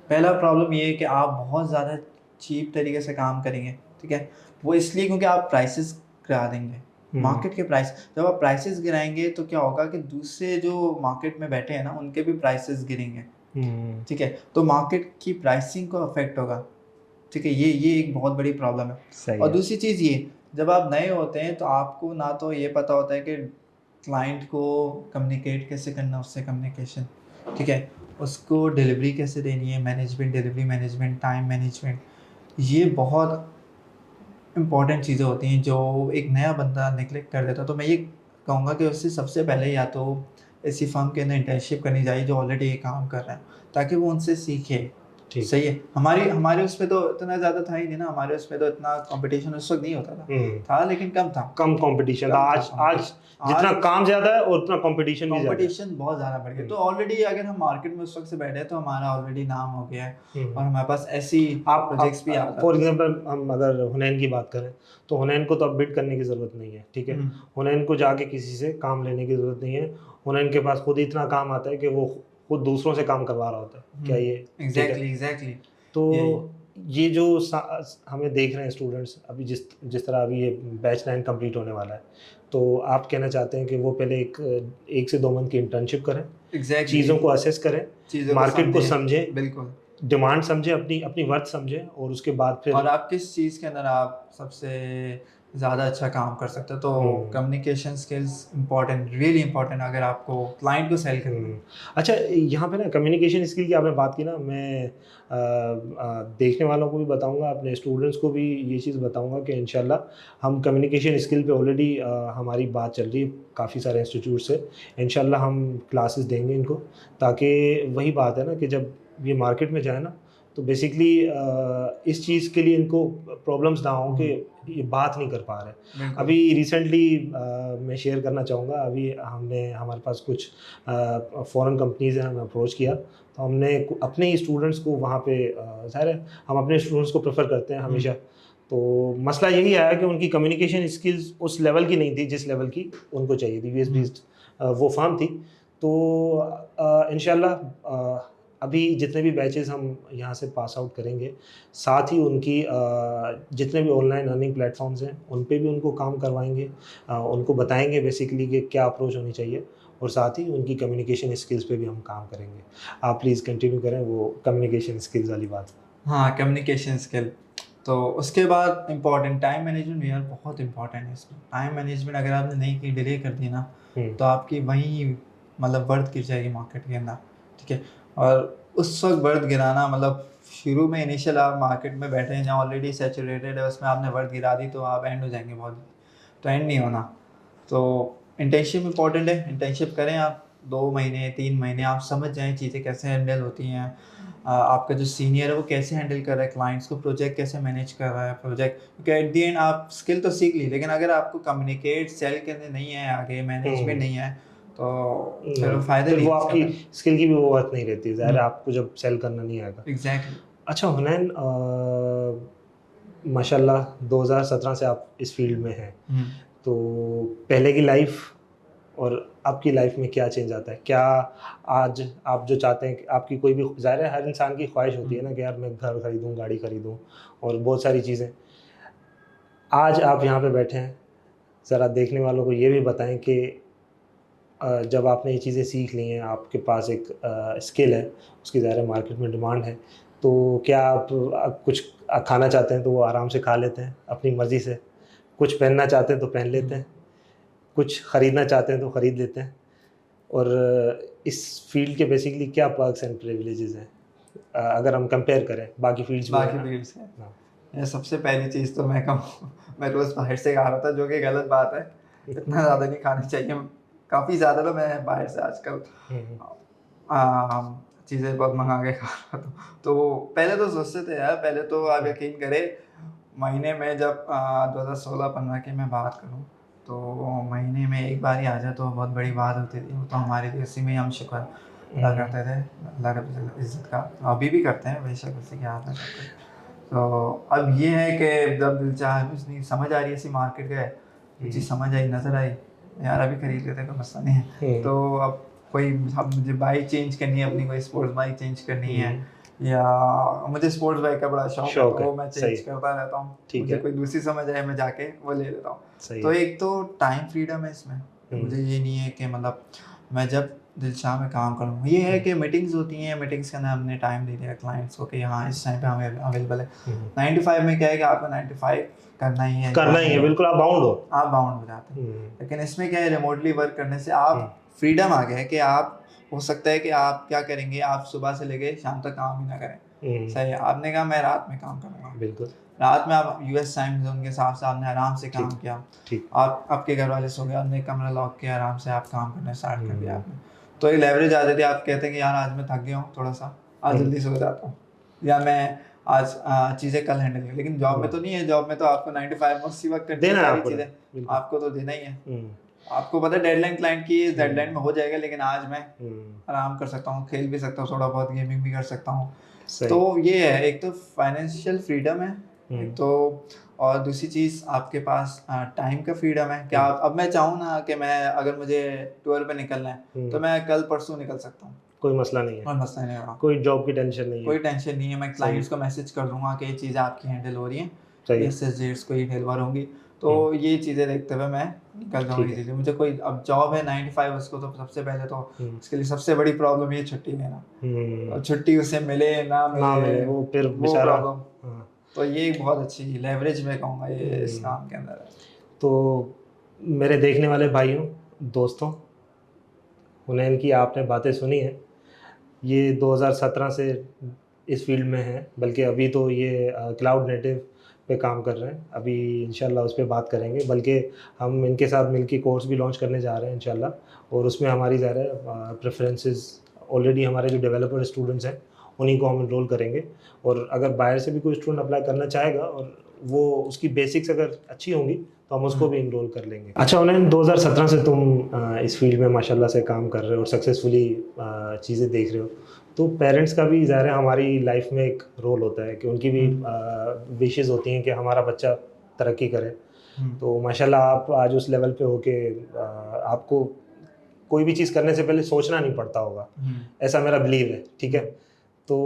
पहला प्रॉब्लम ये है कि आप बहुत ज़्यादा चीप तरीके से काम करेंगे। ठीक है, वो इसलिए क्योंकि आप प्राइसेस गिरा देंगे, मार्केट के प्राइस। जब आप प्राइसेस गिराएंगे तो क्या होगा कि दूसरे जो मार्केट में बैठे हैं ना उनके भी प्राइसेस गिरेंगे। ठीक है, तो मार्केट की प्राइसिंग को अफेक्ट होगा। ठीक है, ये एक बहुत बड़ी प्रॉब्लम है। और दूसरी चीज़ ये, जब आप नए होते हैं तो आपको ना तो ये पता होता है कि क्लाइंट को कम्युनिकेट कैसे करना, उससे कम्युनिकेशन। ठीक है, उसको डिलीवरी कैसे देनी है, management, delivery management, time management, ये बहुत इम्पॉर्टेंट चीज़ें होती हैं जो एक नया बंदा नेगलेक्ट कर देता है। तो मैं ये कहूँगा कि उससे सबसे पहले या तो ऐसी फर्म के अंदर इंटर्नशिप करनी चाहिए जो ऑलरेडी ये काम कर रहा है, ताकि वो उनसे सीखे। सही है। हमारे उसमें तो इतना ज़्यादा था ही नहीं ना, हमारे उसमें तो इतना कंपटीशन उस वक्त नहीं होता था लेकिन कम था, कम कंपटीशन था। आज जितना काम ज़्यादा है और उतना कंपटीशन भी ज़्यादा है। कंपटीशन बहुत ज़्यादा बढ़ गया। तो ऑलरेडी अगर हम मार्केट में उस वक्त से बैठे हैं तो हमारा ऑलरेडी नाम हो गया है और हमारे पास ऐसी प्रोजेक्ट्स भी आते हैं। फॉर एग्जांपल हम अगर हुनैन की बात करें तो हुनैन को तो अब बिड करने की ज़रूरत नहीं है। ठीक है, हुनैन को जाके किसी से काम लेने की ज़रूरत नहीं है। हुनैन के पास खुद इतना काम आता है कि वो खुद दूसरों से काम करवा रहा होता है। क्या ये एग्जैक्टली तो ये जो हमें देख रहे हैं स्टूडेंट्स अभी, जिस तरह अभी ये बैच 9 कंप्लीट होने वाला है, तो आप कहना चाहते हैं कि वो पहले एक से 2 मंथ की इंटर्नशिप करें, चीज़ों को असेस करें, मार्केट को समझें, बिल्कुल डिमांड समझें, अपनी वर्थ समझें और उसके बाद फिर और आप किस चीज़ के अंदर आप सबसे ज़्यादा अच्छा काम कर सकते हो। तो hmm. Communication skills important, really important अगर आपको क्लाइंट को सेल करना है। अच्छा, यहाँ पे ना कम्युनिकेशन स्किल की आपने बात की ना, मैं देखने वालों को भी बताऊंगा, अपने स्टूडेंट्स को भी ये चीज़ बताऊंगा कि इंशाल्लाह हम कम्युनिकेशन स्किल पे ऑलरेडी हमारी बात चल रही है काफ़ी सारे इंस्टीट्यूट से। इंशाल्लाह हम क्लासेस देंगे इनको, ताकि वही बात है ना कि जब ये मार्केट में जाए ना, तो बेसिकली इस चीज़ के लिए इनको प्रॉब्लम्स ना हो कि ये बात नहीं कर पा रहे। बिल्कुल। अभी रिसेंटली मैं शेयर करना चाहूँगा, अभी हमारे पास कुछ फ़ॉरेन कंपनीज़ हैं, हमें अप्रोच किया, तो हमने अपने ही स्टूडेंट्स को वहाँ पे ज़ाहिर है हम अपने स्टूडेंट्स को प्रेफर करते हैं हमेशा। तो मसला यही आया कि उनकी कम्युनिकेशन स्किल्स उस लेवल की नहीं थी जिस लेवल की उनको चाहिए थी। यूएस बेस्ड वो फर्म थी। तो इंशाल्लाह अभी जितने भी बैचेस हम यहाँ से पास आउट करेंगे, साथ ही उनकी जितने भी ऑनलाइन अर्निंग प्लेटफॉर्म्स हैं उन पे भी उनको काम करवाएंगे, उनको बताएंगे बेसिकली कि क्या अप्रोच होनी चाहिए, और साथ ही उनकी कम्युनिकेशन स्किल्स पे भी हम काम करेंगे। आप प्लीज़ कंटिन्यू करें वो कम्युनिकेशन स्किल्स वाली बात। हाँ, कम्युनिकेशन स्किल। तो उसके बाद इम्पॉर्टेंट टाइम मैनेजमेंट भी यार बहुत इम्पॉर्टेंट है इसमें। टाइम मैनेजमेंट अगर आपने नहीं की, डिले कर दी ना, तो आपकी वहीं मतलब वर्थ गिर जाएगी मार्केट के अंदर, ठीक है। और उस वक्त वर्थ गिराना मतलब शुरू में इनिशियल आप मार्केट में बैठे हैं जहाँ ऑलरेडी सैचुरेटेड है, उसमें आपने वर्थ गिरा दी तो आप एंड हो जाएंगे बहुत। तो एंड नहीं होना। तो इंटर्नशिप इंपॉर्टेंट है, इंटर्नशिप करें आप 2 महीने 3 महीने, आप समझ जाएं चीज़ें कैसे हैंडल होती हैं। आपका जो सीनियर है वो कैसे हैंडल कर रहा है क्लाइंट्स को, प्रोजेक्ट कैसे मैनेज कर रहा है प्रोजेक्ट, क्योंकि एट दी एंड आप स्किल तो सीख ली, लेकिन अगर आपको कम्युनिकेट सेल करने नहीं है, आगे मैनेजमेंट नहीं है, तो फिर फ़ायदा फिर नहीं वो है आपकी इसका। स्किल की भी वो बात नहीं रहती, ज़ाहिर है आपको जब सेल करना नहीं आएगा। एग्जैक्टली। अच्छा हुनैन, माशाल्लाह 2017 से आप इस फील्ड में हैं, तो पहले की लाइफ और आपकी लाइफ में क्या चेंज आता है? क्या आज आप जो चाहते हैं कि आपकी कोई भी, ज़ाहिर है हर इंसान की ख्वाहिश होती है ना कि यार मैं घर खरीदूँ, गाड़ी खरीदूँ और बहुत सारी चीज़ें। आज आप यहाँ पे बैठे हैं, ज़रा देखने वालों को ये भी बताएं कि जब आपने ये चीज़ें सीख ली हैं, आपके पास एक स्किल है, उसकी ज़ाहिर है मार्केट में डिमांड है, तो क्या आप कुछ खाना चाहते हैं तो वो आराम से खा लेते हैं अपनी मर्ज़ी से, कुछ पहनना चाहते हैं तो पहन लेते हैं, कुछ ख़रीदना चाहते हैं तो ख़रीद लेते हैं, और इस फील्ड के बेसिकली क्या पर्क्स एंड प्रिविलेजेस हैं अगर हम कंपेयर करें बाकी फील्ड्स में, है बाकी ना? फील्ड से हाँ। ये सबसे पहली चीज़ तो मैं कहूँ मैं रोज़ बाहर से खा रहा था, जो कि गलत बात है। इतना ज़्यादा नहीं खाना चाहिए, काफ़ी ज़्यादा तो मैं बाहर से आजकल हम्म, चीज़ें बहुत मंगा के खा रहा था। तो पहले तो सोचते थे यार, पहले तो आप यकीन करें, महीने में जब 2016-15 की मैं बात करूँ, तो महीने में एक बार ही आ जाए तो बहुत बड़ी बात होती थी। वो तो हमारे लिए उसी में ही हम शुक्र अदा करते थे अल्लाह रब्बुल इज़्ज़त का। अभी भी करते हैं बेशक, उसी के हाथ में सब कुछ। तो अब ये है कि जब दिल चाहे कुछ नहीं समझ आ रही है, ऐसी मार्केट गए, कुछ चीज़ समझ आई, नज़र आई, यार अभी खरीद लेते हैं, कोई मसला नहीं है। तो अब कोई, अब मुझे बाइक चेंज करनी है, अपनी कोई स्पोर्ट्स बाइक चेंज करनी है, या मुझे स्पोर्ट्स बाइक का बड़ा शौक है, शौक तो है, वो मैं सही, चेंज करता रहता हूँ। ठीक मुझे है, कोई दूसरी समझ आए, मैं जाके वो ले लेता हूँ। सही तो है। एक तो टाइम फ्रीडम है इसमें, मुझे ये नहीं है कि मतलब मैं जब दिल चाह में काम करूँ। ये है कि मीटिंग्स होती हैं, मीटिंग्स के अंदर हमने टाइम दे दिया क्लाइंट्स को कि हाँ इस टाइम पे हमें अवेलेबल है। 9 to 5 में क्या है कि आपको 9 to 5 करना ही है, करना ही है, बिल्कुल आप बाउंड हो। आप बाउंड हो जाते हैं। लेकिन इसमें क्या है, रिमोटली वर्क करने से आप फ्रीडम आ गया है कि आप, हो सकता है कि आप क्या करेंगे, आप सुबह से लेके शाम तक काम ही ना करें। सही है, आपने कहा मैं रात में काम करूँगा, बिल्कुल रात में आप यूएस टाइम जोन के हिसाब से आपने आराम से काम ठीक, किया। ठीक। आप, आपके घर वाले सो गए, आपने कमरा लॉक किया, आराम से आप काम करना स्टार्ट कर दिया आपने। तो एक लेवरेज आ जाती है, आप कहते हैं कि यार आज मैं थक गया हूँ थोड़ा सा, आज जल्दी सो जाता हूँ, या मैं आज चीज़ें कल हैंडल कर। लेकिन जॉब में तो नहीं है, जॉब में तो आपको 9 to 5 उसी वक्त करनी है देना है सारी आपको, चीज़ें, बिल्कुल। आपको तो देना ही है। आपको पता है डेडलाइन क्लाइंट की, इस डेडलाइन में हो जाएगा, लेकिन आज मैं आराम कर सकता हूँ, खेल भी सकता हूँ, थोड़ा बहुत गेमिंग भी कर सकता हूँ। तो ये है, एक तो फाइनेंशियल फ्रीडम है, एक तो, और दूसरी चीज़ आपके पास टाइम का फ्रीडम है कि आप, अब मैं चाहूँ ना कि मैं, अगर मुझे 12 पे निकलना है तो मैं कल परसों निकल सकता हूँ, कोई मसला नहीं है, कोई मसला नहीं होगा, कोई जॉब की टेंशन नहीं है, कोई टेंशन नहीं है। मैं क्लाइंट्स को मैसेज कर दूंगा कि ये चीज़ें आपकी हैंडल हो रही हैं, इस डेट्स को ये डिलीवर होंगी। तो ये चीज़ें देखते हुए मैं निकल जाऊँ इजीली। मुझे कोई, अब जॉब है 9 to 5, उसको तो सबसे पहले तो उसके लिए सबसे बड़ी प्रॉब्लम ये छुट्टी लेना, और छुट्टी उसे मिले ना मिले वो फिर वो बेचारा। प्रॉब्लम। तो ये एक बहुत अच्छी लेवरेज मैं कहूँगा ये इस हम्म। काम के अंदर है। तो मेरे देखने वाले भाइयों, दोस्तों, हुनैन की आपने बातें सुनी हैं। ये 2017 से इस फील्ड में हैं, बल्कि अभी तो ये क्लाउड नेटिव पे काम कर रहे हैं। अभी इंशाल्लाह उस पे बात करेंगे, बल्कि हम इनके साथ मिलके कोर्स भी लॉन्च करने जा रहे हैं इंशाल्लाह। और उसमें हमारी ज़ाहिर है प्रेफरेंसेस, ऑलरेडी हमारे जो डेवलपर स्टूडेंट्स हैं उन्हीं को हम इनरोल करेंगे। और अगर बाहर से भी कोई स्टूडेंट अप्लाई करना चाहेगा और वो उसकी बेसिक्स अगर अच्छी होंगी तो हम उसको भी इनरोल कर लेंगे। अच्छा उन्हें 2017 से तुम इस फील्ड में माशाल्लाह से काम कर रहे हो और सक्सेसफुली चीज़ें देख रहे हो। तो पेरेंट्स का भी ज़ाहिर है हमारी लाइफ में एक रोल होता है कि उनकी भी विशेज़ होती हैं कि हमारा बच्चा तरक्की करे। तो माशाल्लाह आप आज उस लेवल पे हो के आपको कोई भी चीज़ करने से पहले सोचना नहीं पड़ता होगा, ऐसा मेरा बिलीव है, ठीक है। तो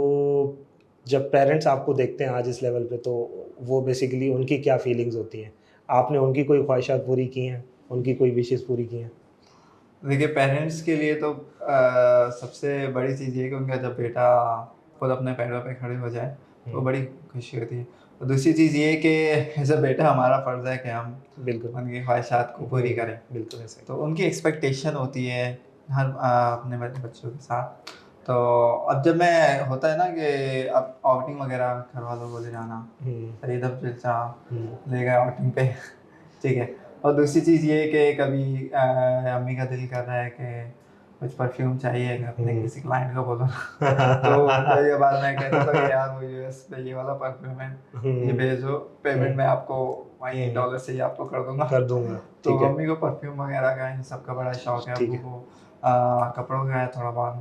जब पेरेंट्स आपको देखते हैं आज इस लेवल पे, तो वो बेसिकली उनकी क्या फीलिंग्स होती हैं? आपने उनकी कोई ख्वाहिशात पूरी की हैं, उनकी कोई विशेज़ पूरी की हैं? देखिए पेरेंट्स के लिए तो सबसे बड़ी चीज़ ये है कि उनका जब बेटा खुद अपने पैरों पे खड़े हो जाए तो बड़ी खुशी होती है। और दूसरी चीज़ ये है कि एज़ अ बेटा हमारा फ़र्ज़ है कि हम बिल्कुल। उनकी ख्वाहिशात को पूरी करें। बिल्कुल ऐसे तो उनकी एक्सपेक्टेशन होती है हर अपने बच्चों के साथ। तो अब जब मैं होता है ना कि अब आउटिंग वगैरह घर वालों को ले जाना, खरीद अफ़ज़ल शाह ले गए आउटिंग पे ठीक है। और दूसरी चीज़ ये है कि कभी अम्मी का दिल कर रहा है कि कुछ परफ्यूम चाहिए, अपने किसी क्लाइंट को बोलो तो कई बार मैं कह देता हूँ कि यार मुझे यूएस पे ये वाला परफ्यूम है, ये भेजो, पेमेंट मैं आपको वहीं डॉलर से ही आपको कर दूँगा। कर दूँगा, तो ठीक है। अम्मी को परफ्यूम वगैरह का इन सब का बड़ा शौक है, ठीक अब्बू है। को कपड़ों का है थोड़ा बहुत।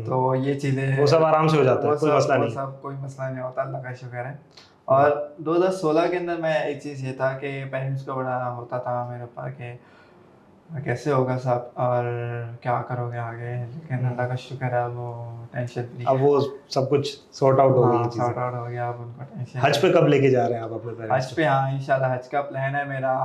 तो ये चीज़ें वो सब आराम से हो जाता है, कोई मसला वो नहीं। सब कोई मसला नहीं होता, अल्लाह का शुक्र है। और 2016 के अंदर मैं एक चीज़ ये था कि पेरेंट्स को बड़ा होता था मेरे ऊपर कि कैसे होगा सब और क्या करोगे आगे, लेकिन अल्लाह का शुक्र है वो टेंशन फ्री अब है। वो सब कुछ सॉर्ट आउट हो गई हाँ, चीज़ें। सॉर्ट आउट हो गया, अब उनको टेंशन हज पे कब लेके जा रहे हैं आप अपने पेरेंट्स हज को? पे। हाँ, इंशाल्लाह हज का प्लान है मेरा।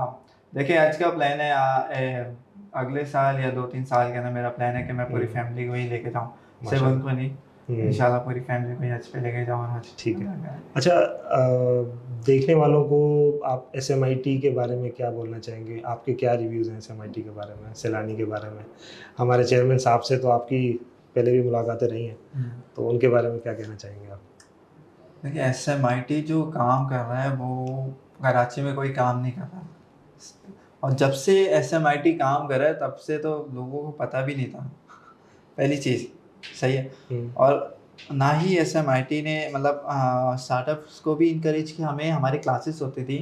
देखिए हज का प्लान है अगले साल या 2-3 साल के अंदर मेरा प्लान है कि मैं पूरी फैमिली को ही लेके जाऊँ, सिर्फ माशाल्लाह। उनको नहीं, इंशाल्लाह पूरी फैमिली को ही हज पे लेके जाऊँ और हज ठीक है। अदा करें। अच्छा देखने वालों को आप एसएमआईटी के बारे में क्या बोलना चाहेंगे? आपके क्या रिव्यूज़ हैं एसएमआईटी के बारे में, सैलानी के बारे में? हमारे चेयरमैन साहब से तो आपकी पहले भी मुलाकातें रही हैं, तो उनके बारे में क्या कहना चाहेंगे आप? देखिए एसएमआईटी जो काम कर रहा है वो कराची में कोई काम नहीं कर रहा। और जब से एसएमआईटी काम कर रहा है तब से तो लोगों को पता भी नहीं था, पहली चीज़, सही है। और ना ही एसएमआईटी ने मतलब स्टार्टअप्स को भी इनकरेज किया, हमें हमारी क्लासेस होती थी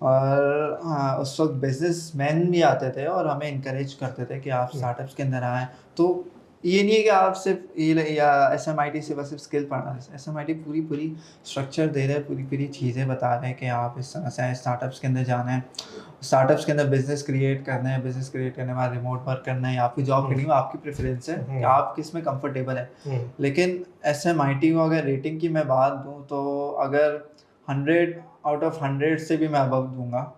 और उस वक्त बिजनेसमैन भी आते थे और हमें इनकरेज करते थे कि आप स्टार्टअप्स के अंदर आएँ। तो ये नहीं है कि आप सिर्फ ये या एसएमआईटी से बस सिर्फ स्किल पढ़ा रहे हैं, एसएमआईटी पूरी पूरी स्ट्रक्चर दे रहे हैं, पूरी पूरी चीज़ें बता रहे हैं कि आप इस तरह से स्टार्टअप्स के अंदर जाना है, स्टार्टअप्स के अंदर बिजनेस क्रिएट करना है, बिजनेस क्रिएट करने के बाद रिमोट वर्क करना है या आपकी जॉब करनी है, आपकी प्रेफरेंस है कि आप किस में कंफर्टेबल है। लेकिन एसएमआईटी को अगर रेटिंग की मैं बात दूँ तो अगर 100 आउट ऑफ 100 से भी मैं अबव दूंगा,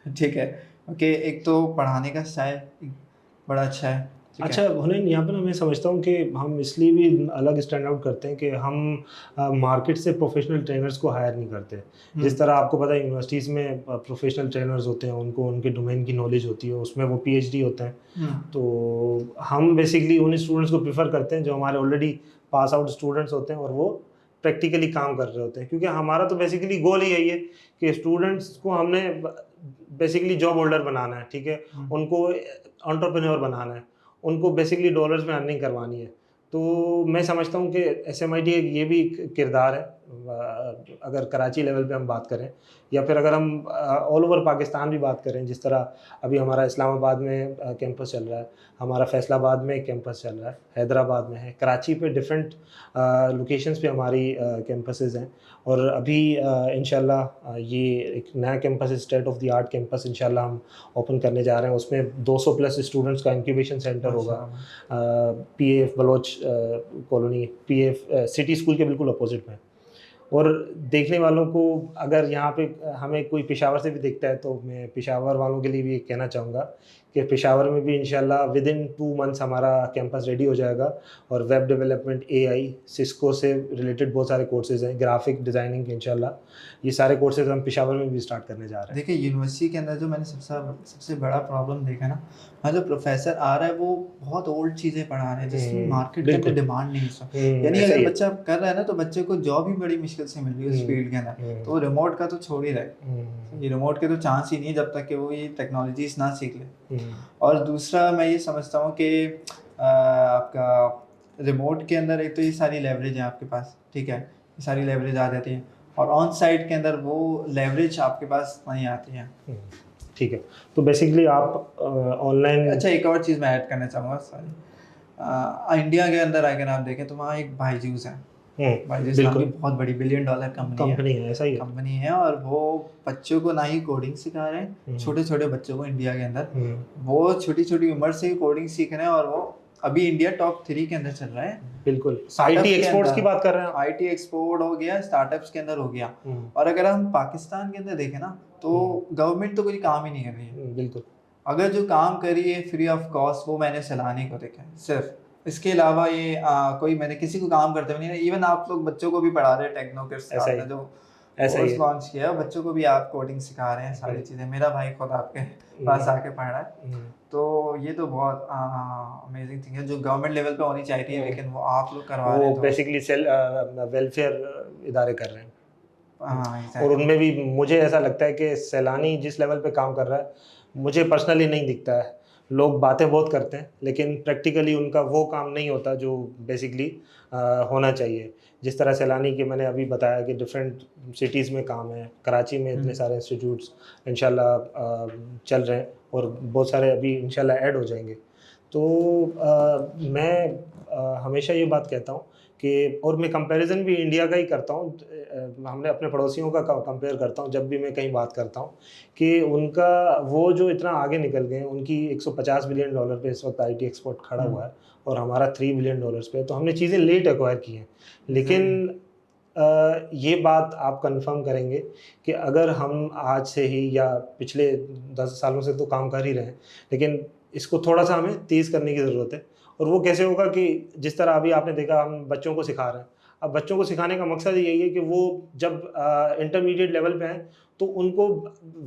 ठीक है, क्योंकि एक तो पढ़ाने का स्टाइल बड़ा अच्छा है। अच्छा हुनैन, यहाँ पर ना मैं समझता हूँ कि हम इसलिए भी अलग स्टैंड आउट करते हैं कि हम मार्केट से प्रोफेशनल ट्रेनर्स को हायर नहीं करते। जिस तरह आपको पता है यूनिवर्सिटीज़ में प्रोफेशनल ट्रेनर्स होते हैं, उनको उनके डोमेन की नॉलेज होती है, उसमें वो पीएचडी होते हैं। तो हम बेसिकली उन स्टूडेंट्स को प्रेफर करते हैं जो हमारे ऑलरेडी पास आउट स्टूडेंट्स होते हैं और वो प्रैक्टिकली काम कर रहे होते हैं, क्योंकि हमारा तो बेसिकली गोल ही यही है कि स्टूडेंट्स को हमने बेसिकली जॉब होल्डर बनाना है, ठीक है, उनको एंटरप्रेन्योर बनाना है, उनको बेसिकली डॉलर्स में अर्निंग करवानी है। तो मैं समझता हूँ कि एसएमआईटी ये भी एक किरदार है, अगर कराची लेवल पे हम बात करें या फिर अगर हम ऑल ओवर पाकिस्तान भी बात करें, जिस तरह अभी हमारा इस्लामाबाद में कैंपस चल रहा है, हमारा फैसलाबाद में एक कैंपस चल रहा है, हैदराबाद में है, कराची पे डिफरेंट लोकेशंस पे हमारी कैंपसेस हैं। और अभी इंशाल्लाह ये एक नया campus, state of the art campus इंशाल्लाह हम ओपन करने जा रहे हैं। उसमें 200 प्लस स्टूडेंट्स का इंक्यूबेशन सेंटर होगा PF Baloch colony, PF city school के बिल्कुल अपोजिट में। और देखने वालों को अगर यहाँ पे हमें कोई पेशावर से भी दिखता है तो मैं पेशावर वालों के लिए भी कहना चाहूँगा कि पेशावर में भी इंशाल्लाह विद इन 2 मंथ्स हमारा कैंपस रेडी हो जाएगा और वेब डेवलपमेंट, एआई, सिस्को से रिलेटेड बहुत सारे कोर्सेज हैं, ग्राफिक डिज़ाइनिंग इंशाल्लाह ये सारे कोर्सेज हम पेशावर में भी स्टार्ट करने जा रहे हैं। देखिए यूनिवर्सिटी के अंदर जो मैंने सबसे बड़ा प्रॉब्लम देखा ना, जो प्रोफेसर आ रहा है वो बहुत ओल्ड चीज़ें पढ़ा रहे हैं जिसकी मार्केट के अंदर डिमांड नहीं है इस वक्त। यानी ऐसा ही अगर है। बच्चा कर रहा है ना तो बच्चे को जॉब ही बड़ी मुश्किल से मिल रही है उस फील्ड के अंदर, तो वो रिमोट का तो छोड़ ही रहे। ये रिमोट के तो चांस ही नहीं है जब तक कि वो ये टेक्नोलॉजीज ना सीख ले। और दूसरा मैं ये समझता हूँ कि आपका रिमोट के अंदर एक तो ये सारी लेवरेज है आपके पास, ठीक है, ये सारी लेवरेज आ जाती है, और ऑन साइट के अंदर वो लेवरेज आपके पास नहीं आती है। ठीक है, तो बेसिकली आप ऑनलाइन। अच्छा, एक और चीज़ मैं ऐड करना चाहूँगा, सॉरी, इंडिया के अंदर अगर आप देखें तो वहाँ एक बायजूस है। बायजूस नाम की बहुत बड़ी $1 बिलियन कंपनी है, ऐसा ही है। कंपनी है, और वो बच्चों को ना ही कोडिंग सिखा रहे हैं, छोटे छोटे बच्चों को इंडिया के अंदर वो छोटी छोटी उम्र से ही कोडिंग सीख रहे हैं, और वो अभी इंडिया टॉप 3 के अंदर चल रहा है। बिल्कुल, आईटी एक्सपोर्ट्स की बात कर रहे हैं। आईटी एक्सपोर्ट हो गया, स्टार्टअप्स के अंदर हो गया। और अगर हम पाकिस्तान के अंदर देखें ना तो गवर्नमेंट तो कोई काम ही नहीं कर रही है। बिल्कुल, अगर जो काम कर रही है फ्री ऑफ कॉस्ट, वो मैंने सैलानी को देखा है सिर्फ। इसके अलावा ये कोई मैंने किसी को काम करते हुए नहीं। इवन आप लोग बच्चों को भी पढ़ा रहे हैं, टेक्नोकिड्स ने जो कोर्स लॉन्च किया, बच्चों को भी आप कोडिंग सिखा रहे हैं, सारी चीज़ें। मेरा भाई खुद आपके पास आके पढ़ रहा है, तो ये तो बहुत अमेजिंग थिंग है जो गवर्नमेंट लेवल पे होनी चाहिए थी, लेकिन वो आप लोग करवा रहे हैं। वो बेसिकली वेलफेयर इदारे कर रहे हैं। हाँ, और उनमें भी मुझे ऐसा लगता है कि सैलानी जिस लेवल पे काम कर रहा है मुझे पर्सनली नहीं दिखता है। लोग बातें बहुत करते हैं लेकिन प्रैक्टिकली उनका वो काम नहीं होता जो बेसिकली होना चाहिए। जिस तरह सैलानी के मैंने अभी बताया कि डिफरेंट सिटीज़ में काम है, कराची में इतने सारे इंस्टीट्यूट्स इंशाल्लाह चल रहे हैं और बहुत सारे अभी इंशाल्लाह ऐड हो जाएंगे। तो मैं हमेशा ये बात कहता हूँ कि, और मैं कंपैरिजन भी इंडिया का ही करता हूँ, हमने अपने पड़ोसियों का कंपेयर करता हूँ जब भी मैं कहीं बात करता हूँ कि उनका वो जो इतना आगे निकल गए हैं, उनकी $150 बिलियन पे इस वक्त आईटी एक्सपोर्ट खड़ा हुआ है और हमारा $3 बिलियन पे। तो हमने चीज़ें लेट एक्वायर की हैं, लेकिन ये बात आप कंफर्म करेंगे कि अगर हम आज से ही या पिछले 10 सालों से तो काम कर ही रहे हैं, लेकिन इसको थोड़ा सा हमें तेज़ करने की ज़रूरत है। और वो कैसे होगा कि जिस तरह अभी आपने देखा हम बच्चों को सिखा रहे हैं, अब बच्चों को सिखाने का मकसद यही है कि वो जब इंटरमीडिएट लेवल पे हैं तो उनको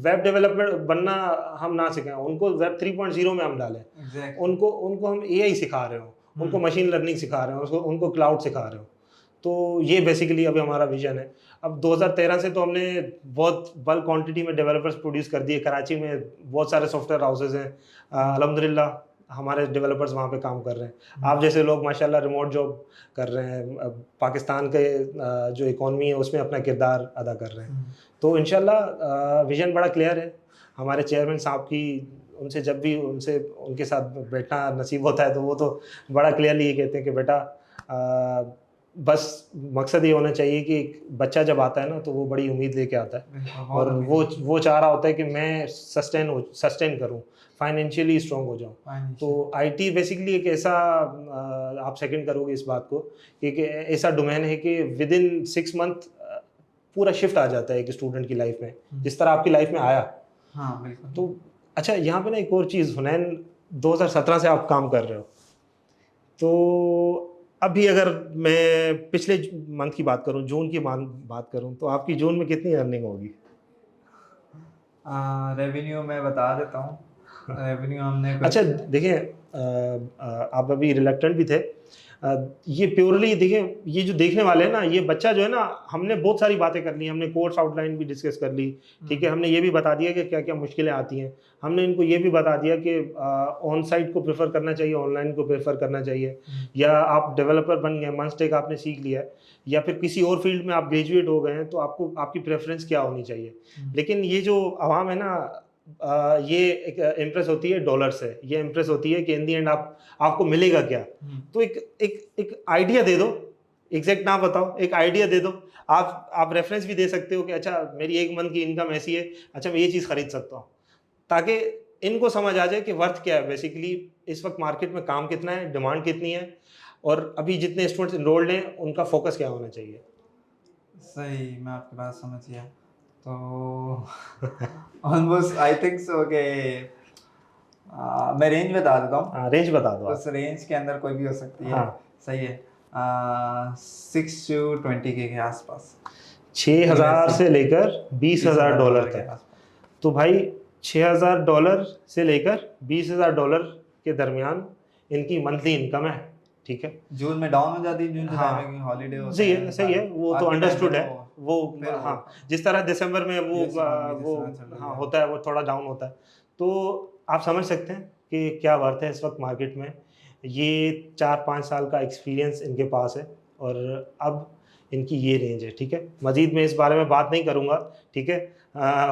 वेब डेवलपर बनना हम ना सिखाएं, उनको वेब 3.0 में हम डालें। उनको हम एआई सिखा रहे हो, उनको मशीन लर्निंग सिखा रहे हो, उनको क्लाउड सिखा रहे हो। तो ये बेसिकली अभी हमारा विजन है। अब 2013 से तो हमने बहुत बल्क क्वांटिटी में डेवलपर्स प्रोड्यूस कर दिए। कराची में बहुत सारे सॉफ्टवेयर हाउसेज हैं, अल्हम्दुलिल्लाह हमारे डेवलपर्स वहाँ पे काम कर रहे हैं। आप जैसे लोग माशाल्लाह रिमोट जॉब कर रहे हैं, पाकिस्तान के जो इकॉनमी है उसमें अपना किरदार अदा कर रहे हैं। तो इंशाल्लाह विजन बड़ा क्लियर है। हमारे चेयरमैन साहब की, उनसे जब भी उनके साथ बैठना नसीब होता है तो वो तो बड़ा क्लियरली ये कहते हैं कि बेटा बस मकसद ये होना चाहिए कि एक बच्चा जब आता है ना तो वो बड़ी उम्मीद लेके आता है और वो चाह रहा होता है कि मैं सस्टेन करूं, फाइनेंशियली स्ट्रॉन्ग हो जाऊं। तो आईटी बेसिकली एक ऐसा, आप सेकंड करोगे इस बात को, कि एक ऐसा डोमेन है कि विद इन 6 मंथ पूरा शिफ्ट आ जाता है एक स्टूडेंट की लाइफ में, जिस तरह आपकी लाइफ में आया। हाँ बिल्कुल। तो अच्छा, यहाँ पे ना एक और चीज़, हुनैन 2017 से आप काम कर रहे हो, तो अभी अगर मैं पिछले मंथ की बात करूं, जून की बात करूं, तो आपकी जून में कितनी अर्निंग होगी? रेवेन्यू मैं बता देता हूँ। रेवेन्यू हमने अच्छा देखिए, आप अभी रिलेक्टेंट भी थे, ये प्योरली देखिए, ये जो देखने वाले हैं ना, ये बच्चा जो है ना, हमने बहुत सारी बातें कर ली, हमने कोर्स आउटलाइन भी डिस्कस कर ली, ठीक है, हमने ये भी बता दिया कि क्या क्या मुश्किलें आती हैं, हमने इनको ये भी बता दिया कि ऑन साइट को प्रेफर करना चाहिए, ऑनलाइन को प्रेफर करना चाहिए, या आप डेवलपर बन गए, मंस्टेक आपने सीख लिया है, या फिर किसी और फील्ड में आप ग्रेजुएट हो गए हैं, तो आपको आपकी प्रेफरेंस क्या होनी चाहिए। लेकिन ये जो आवाम है ना, ये एक इम्प्रेस होती है डॉलर से, ये इम्प्रेस होती है कि इन दी एंड आपको मिलेगा क्या। तो एक आइडिया दे दो, एग्जैक्ट ना बताओ, एक आइडिया दे दो। आप रेफरेंस भी दे सकते हो कि अच्छा मेरी 1 मंथ की इनकम ऐसी है, अच्छा मैं ये चीज़ खरीद सकता हूँ, ताकि इनको समझ आ जाए कि वर्थ क्या है बेसिकली, इस वक्त मार्केट में काम कितना है, डिमांड कितनी है, और अभी जितने स्टूडेंट्स इनरोल्ड हैं उनका फोकस क्या होना चाहिए। सही, मैं आपकी बात समझ गया। तो ऑलमोस्ट आई थिंक सो कि मैं रेंज बता देता हूँ, रेंज बता दो आप। उस रेंज के अंदर कोई भी हो सकती है। हाँ। सही है। 6 to 20 के आसपास। 6,000 से लेकर $20,000 के तक। आसपास। तो भाई $6,000 से लेकर $20,000 के दरमियान इनकी मंथली इनकम है, ठीक है। जून में डाउन हो जाती है, जून जुलाई हाँ में हॉलीडे होते सही हैं है, सही है, वो तो बाकी अंडरस्टूड टाइम है। में वो फिर वो हाँ, जिस तरह दिसंबर में वो US इकोनॉमी जिस वो तरह चल रही हाँ है। होता है, वो थोड़ा डाउन होता है। तो आप समझ सकते हैं कि क्या वर्थ है इस वक्त मार्केट में। ये 4-5 साल का एक्सपीरियंस इनके पास है और अब इनकी ये रेंज है, ठीक है। मजीद मैं इस बारे में बात नहीं करूँगा, ठीक है,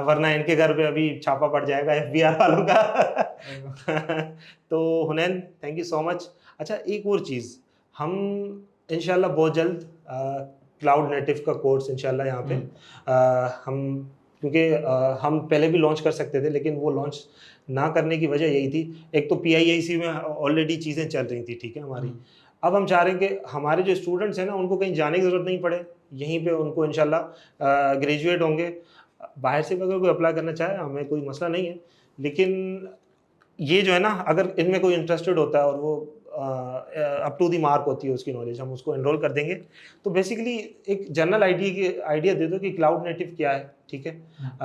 वरना इनके घर पे अभी छापा पड़ जाएगा FBI वालों का। तो हुनैन, थैंक यू सो मच। अच्छा, एक और चीज़, हम इंशाल्लाह बहुत जल्द क्लाउड नेटिव का कोर्स इंशाल्लाह यहाँ पे हम, क्योंकि हम पहले भी लॉन्च कर सकते थे लेकिन वो लॉन्च ना करने की वजह यही थी, एक तो PIIC में ऑलरेडी चीज़ें चल रही थी, ठीक है, हमारी। अब हम चाह रहे हैं कि हमारे जो स्टूडेंट्स हैं ना, उनको कहीं जाने की ज़रूरत नहीं पड़े, यहीं पे उनको इंशाल्लाह ग्रेजुएट होंगे। बाहर से भी अगर कोई अप्लाई करना चाहे, हमें कोई मसला नहीं है, लेकिन ये जो है ना, अगर इनमें कोई इंटरेस्टेड होता है और वो अप टू दी मार्क होती है उसकी नॉलेज, हम उसको एनरोल कर देंगे। तो बेसिकली एक जनरल आइडिया दे दो कि क्लाउड नेटिव क्या है, ठीक है।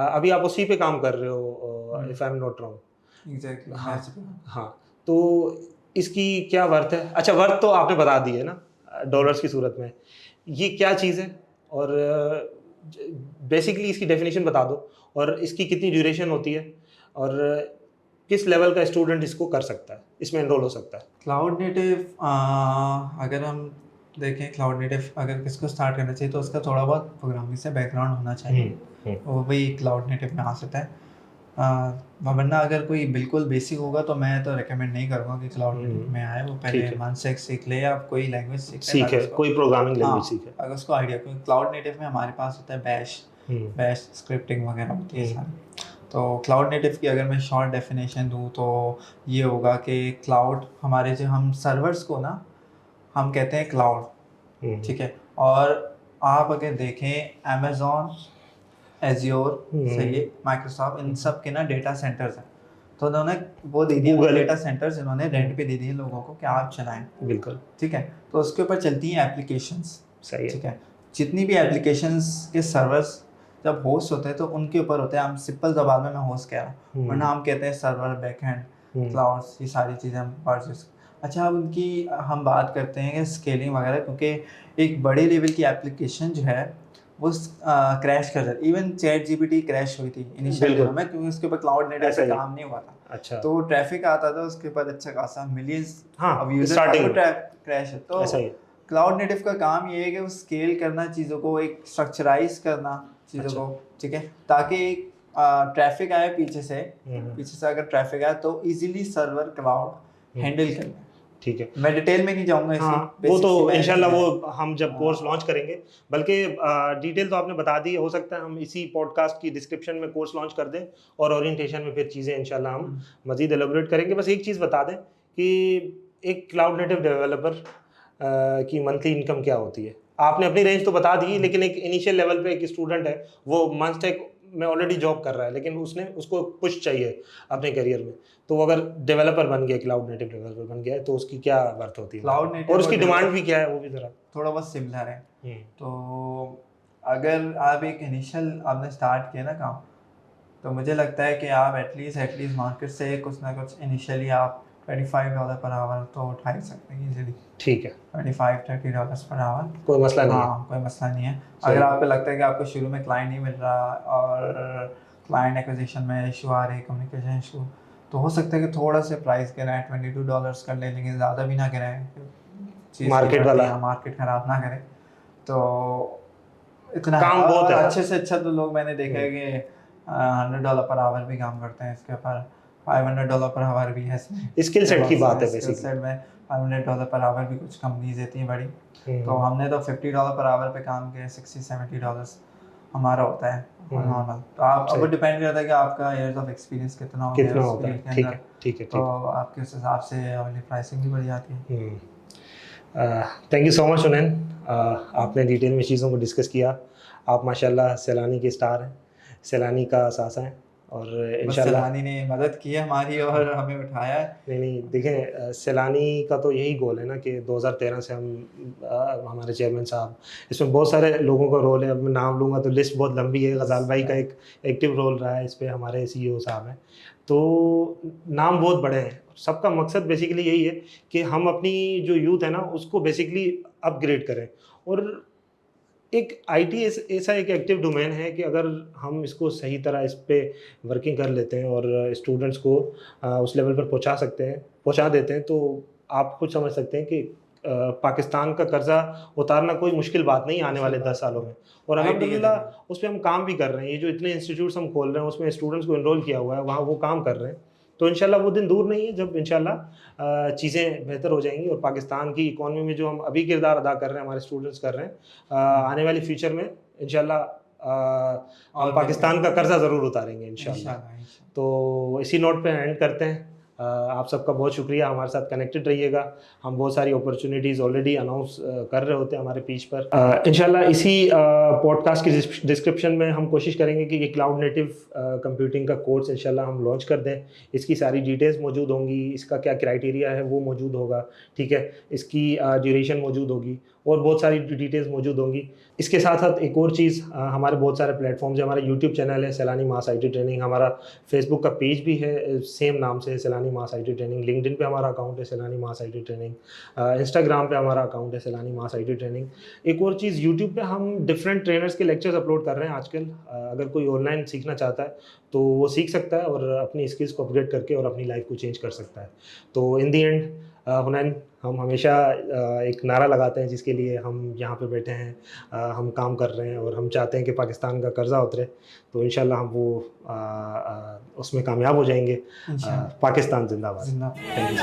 अभी आप उसी पे काम कर रहे हो, if I am not wrong. Exactly. हाँ, तो इसकी क्या वर्थ है? अच्छा, वर्थ तो आपने बता दी है ना, डॉलर्स की सूरत में। ये क्या चीज़ है और बेसिकली इसकी डेफिनेशन बता दो, और इसकी कितनी ड्यूरेशन होती है, और किस लेवल का स्टूडेंट इसको कर सकता है, इसमें एनरोल हो सकता है। क्लाउड नेटिव अगर हम देखें, क्लाउड नेटिव अगर किसको स्टार्ट करना चाहिए तो उसका थोड़ा बहुत प्रोग्रामिंग से बैकग्राउंड होना चाहिए, वो भी क्लाउड नेटिव में आ सकता है। वरना अगर कोई बिल्कुल बेसिक होगा तो मैं तो रेकमेंड नहीं करूँगा कि क्लाउड नेटिव में आए। वो पहले मंथ सीख ले या कोई लैंग्वेज सीखे, कोई प्रोग्रामिंग लैंग्वेज सीखे, अगर उसको आइडिया। क्योंकि क्लाउड नेटिव में हमारे पास होता है बैश स्क्रिप्टिंग वगैरह होती है सारी। तो क्लाउड नेटिव की अगर मैं शॉर्ट डेफिनेशन दूँ तो ये होगा कि क्लाउड, हमारे जो हम सर्वर्स को ना हम कहते हैं क्लाउड, ठीक है। और आप अगर देखें अमेज़ॉन, एज्योर, सही है, माइक्रोसॉफ्ट, इन सब के ना डेटा सेंटर्स हैं। तो उन्होंने वो दे दिए डेटा सेंटर्स, इन्होंने रेंट पे दे दिए लोगों को कि आप चलाएं, बिल्कुल, ठीक है। तो उसके ऊपर चलती हैं एप्लीकेशंस, सही है, ठीक है। जितनी भी एप्लीकेशंस के सर्वर्स जब होस्ट होते हैं तो उनके ऊपर होते हैं, हम सिंपल जबान में मैं होस्ट कह रहा हूँ, वरना हम कहते हैं सर्वर, बैकएंड, क्लाउड्स, ये सारी चीज़ें हम परचेस। अच्छा, अब उनकी हम बात करते हैं कि स्केलिंग वगैरह, क्योंकि एक बड़े लेवल की एप्लीकेशन जो है वो क्रैश कर जाती। इवन ChatGPT क्रैश हुई थी इनिशियल दिनों में, क्योंकि उसके ऊपर क्लाउड नेटिव पे काम नहीं हुआ था। अच्छा, तो ट्रैफिक आता था उसके ऊपर अच्छा खासा, मिलियंस ऑफ यूजर क्रैश है। तो ऐसा ही क्लाउड नेटिव का काम ये है कि वो स्केल करना चीज़ों को, एक स्ट्रक्चराइज करना चीज़ों को, ठीक है, ताकि ट्रैफिक आए पीछे से अगर ट्रैफिक आए तो इजीली सर्वर क्लाउड हैंडल कर लें, ठीक है। मैं डिटेल में नहीं जाऊंगा इसकी, वो तो इंशाल्लाह वो हम जब कोर्स लॉन्च करेंगे, बल्कि डिटेल तो आपने बता दी, हो सकता है हम इसी पॉडकास्ट की डिस्क्रिप्शन में कोर्स लॉन्च कर दें और ओरिएंटेशन में फिर चीज़ें इंशाल्लाह हम मज़ीद एलोबरेट करेंगे। बस एक चीज़ बता दें कि एक क्लाउड नेटिव डेवलपर की मंथली इनकम क्या होती है। आपने अपनी रेंज तो बता दी, लेकिन एक इनिशियल लेवल पे एक स्टूडेंट है, वो मंथ टेक में ऑलरेडी जॉब कर रहा है, लेकिन उसको पुश चाहिए अपने करियर में, तो वो अगर डेवलपर बन गया, क्लाउड नेटिव डेवलपर बन गया है, तो उसकी क्या वर्थ होती है, क्लाउड नेटिव, और उसकी डिमांड भी क्या है, वो भी ज़रा थोड़ा बहुत सिमिलर है। तो अगर आप एक इनिशियल आपने स्टार्ट किया ना काम, तो मुझे लगता है कि आप एटलीस्ट मार्केट से कुछ ना कुछ इनिशियली आप $25 पर आवर तो उठा ही सकते हैं इजीली, ठीक है। $25-30 पर आवर कोई मसला नहीं है, कोई मसला नहीं है। अगर आपको लगता है कि आपको शुरू में क्लाइंट नहीं मिल रहा और क्लाइंट एक्विजिशन में इशू आ रही, कम्युनिकेशन इशू, तो हो सकता है कि थोड़ा से प्राइस गिराएं, $22 कर लें, लेकिन ज़्यादा भी ना गिराएं, मार्केट ख़राब ना करें। तो इतना काम बहुत है, अच्छे से अच्छा तो लोग मैंने देखा है कि $100 पर आवर भी काम करते हैं, इसके ऊपर $500 पर आवर भी है। स्किल सेट की बात है, बेसिकली स्किल सेट में $500 पर आवर भी कुछ कंपनीज देती हैं बड़ी। तो हमने तो $50 पर आवर पे काम किया, $60-70 हमारा होता है नॉर्मल। तो आप अब डिपेंड करता है कि आपका इयर्स ऑफ एक्सपीरियंस कितना होता है, ठीक है। तो आपके उस हिसाब से वाली प्राइसिंग भी बढ़ जाती है। थैंक यू सो मच हुनैन, आपने डिटेल में चीज़ों को डिस्कस किया। आप माशाल्लाह सैलानी के स्टार हैं, सैलानी का असासा हैं, और बस इंशाल्लाह सैलानी ने मदद की है हमारी और हमें उठाया है। नहीं देखें, सैलानी का तो यही गोल है ना कि 2013 से हम हमारे चेयरमैन साहब, इसमें बहुत सारे लोगों का रोल है। अब मैं नाम लूँगा तो लिस्ट बहुत लंबी है। गज़ाल भाई का एक एक्टिव रोल रहा है इस पे, हमारे सीईओ साहब हैं, तो नाम बहुत बड़े हैं। सबका मकसद बेसिकली यही है कि हम अपनी जो यूथ है ना उसको बेसिकली अपग्रेड करें। और एक आईटी ऐसा एक एक्टिव डोमेन है कि अगर हम इसको सही तरह इस पे वर्किंग कर लेते हैं और स्टूडेंट्स को उस लेवल पर पहुंचा देते हैं, तो आप खुद समझ सकते हैं कि पाकिस्तान का कर्जा उतारना कोई मुश्किल बात नहीं आने वाले 10 सालों में। और आईटी के अल्हम्दुलिल्लाह जरिए। उस पे हम काम भी कर रहे हैं। ये जो इतने इंस्टीट्यूट्स हम खोल रहे हैं उसमें स्टूडेंट्स को एनरोल किया हुआ है, वहाँ वो काम कर रहे हैं। तो इंशाल्लाह वो दिन दूर नहीं है जब इंशाल्लाह चीज़ें बेहतर हो जाएंगी और पाकिस्तान की इकॉनमी में जो हम अभी किरदार अदा कर रहे हैं, हमारे स्टूडेंट्स कर रहे हैं, आने वाली फ्यूचर में इंशाल्लाह हम और पाकिस्तान का बेहतर कर्जा ज़रूर उतारेंगे इंशाल्लाह। इंशाल्लाह। तो इसी नोट पे एंड करते हैं। आप सबका बहुत शुक्रिया, हमारे साथ कनेक्टेड रहिएगा। हम बहुत सारी अपॉर्चुनिटीज़ ऑलरेडी अनाउंस कर रहे होते हैं हमारे पेज पर। इंशाल्लाह इसी पॉडकास्ट की डिस्क्रिप्शन में हम कोशिश करेंगे कि ये क्लाउड नेटिव कंप्यूटिंग का कोर्स इंशाल्लाह हम लॉन्च कर दें। इसकी सारी डिटेल्स मौजूद होंगी, इसका क्या क्राइटेरिया है वो मौजूद होगा, ठीक है, इसकी ड्यूरेशन मौजूद होगी और बहुत सारी डिटेल्स मौजूद होंगी। इसके साथ साथ एक और चीज़, हमारे बहुत सारे प्लेटफॉर्म्स है। हमारा यूट्यूब चैनल है सैलानी मास आईटी ट्रेनिंग, हमारा फेसबुक का पेज भी है सेम नाम से सैलानी मास आईटी ट्रेनिंग, लिंक्डइन पे हमारा अकाउंट है सैलानी मास आईटी ट्रेनिंग, इंस्टाग्राम पे हमारा अकाउंट है सैलानी मास आईटी ट्रेनिंग। एक और चीज़, यूट्यूब पे हम डिफरेंट ट्रेनर्स के लेक्चर्स अपलोड कर रहे हैं आजकल। अगर कोई ऑनलाइन सीखना चाहता है तो वो सीख सकता है और अपनी स्किल्स को अपग्रेड करके और अपनी लाइफ को चेंज कर सकता है। तो इन दी एंड हुनैन, हम हमेशा एक नारा लगाते हैं जिसके लिए हम यहाँ पे बैठे हैं, हम काम कर रहे हैं और हम चाहते हैं कि पाकिस्तान का कर्जा उतरे। तो इंशाल्लाह हम वो उसमें कामयाब हो जाएंगे। इंशाल्लाह। पाकिस्तान जिंदाबाद। जिंदाबाद। Thank you.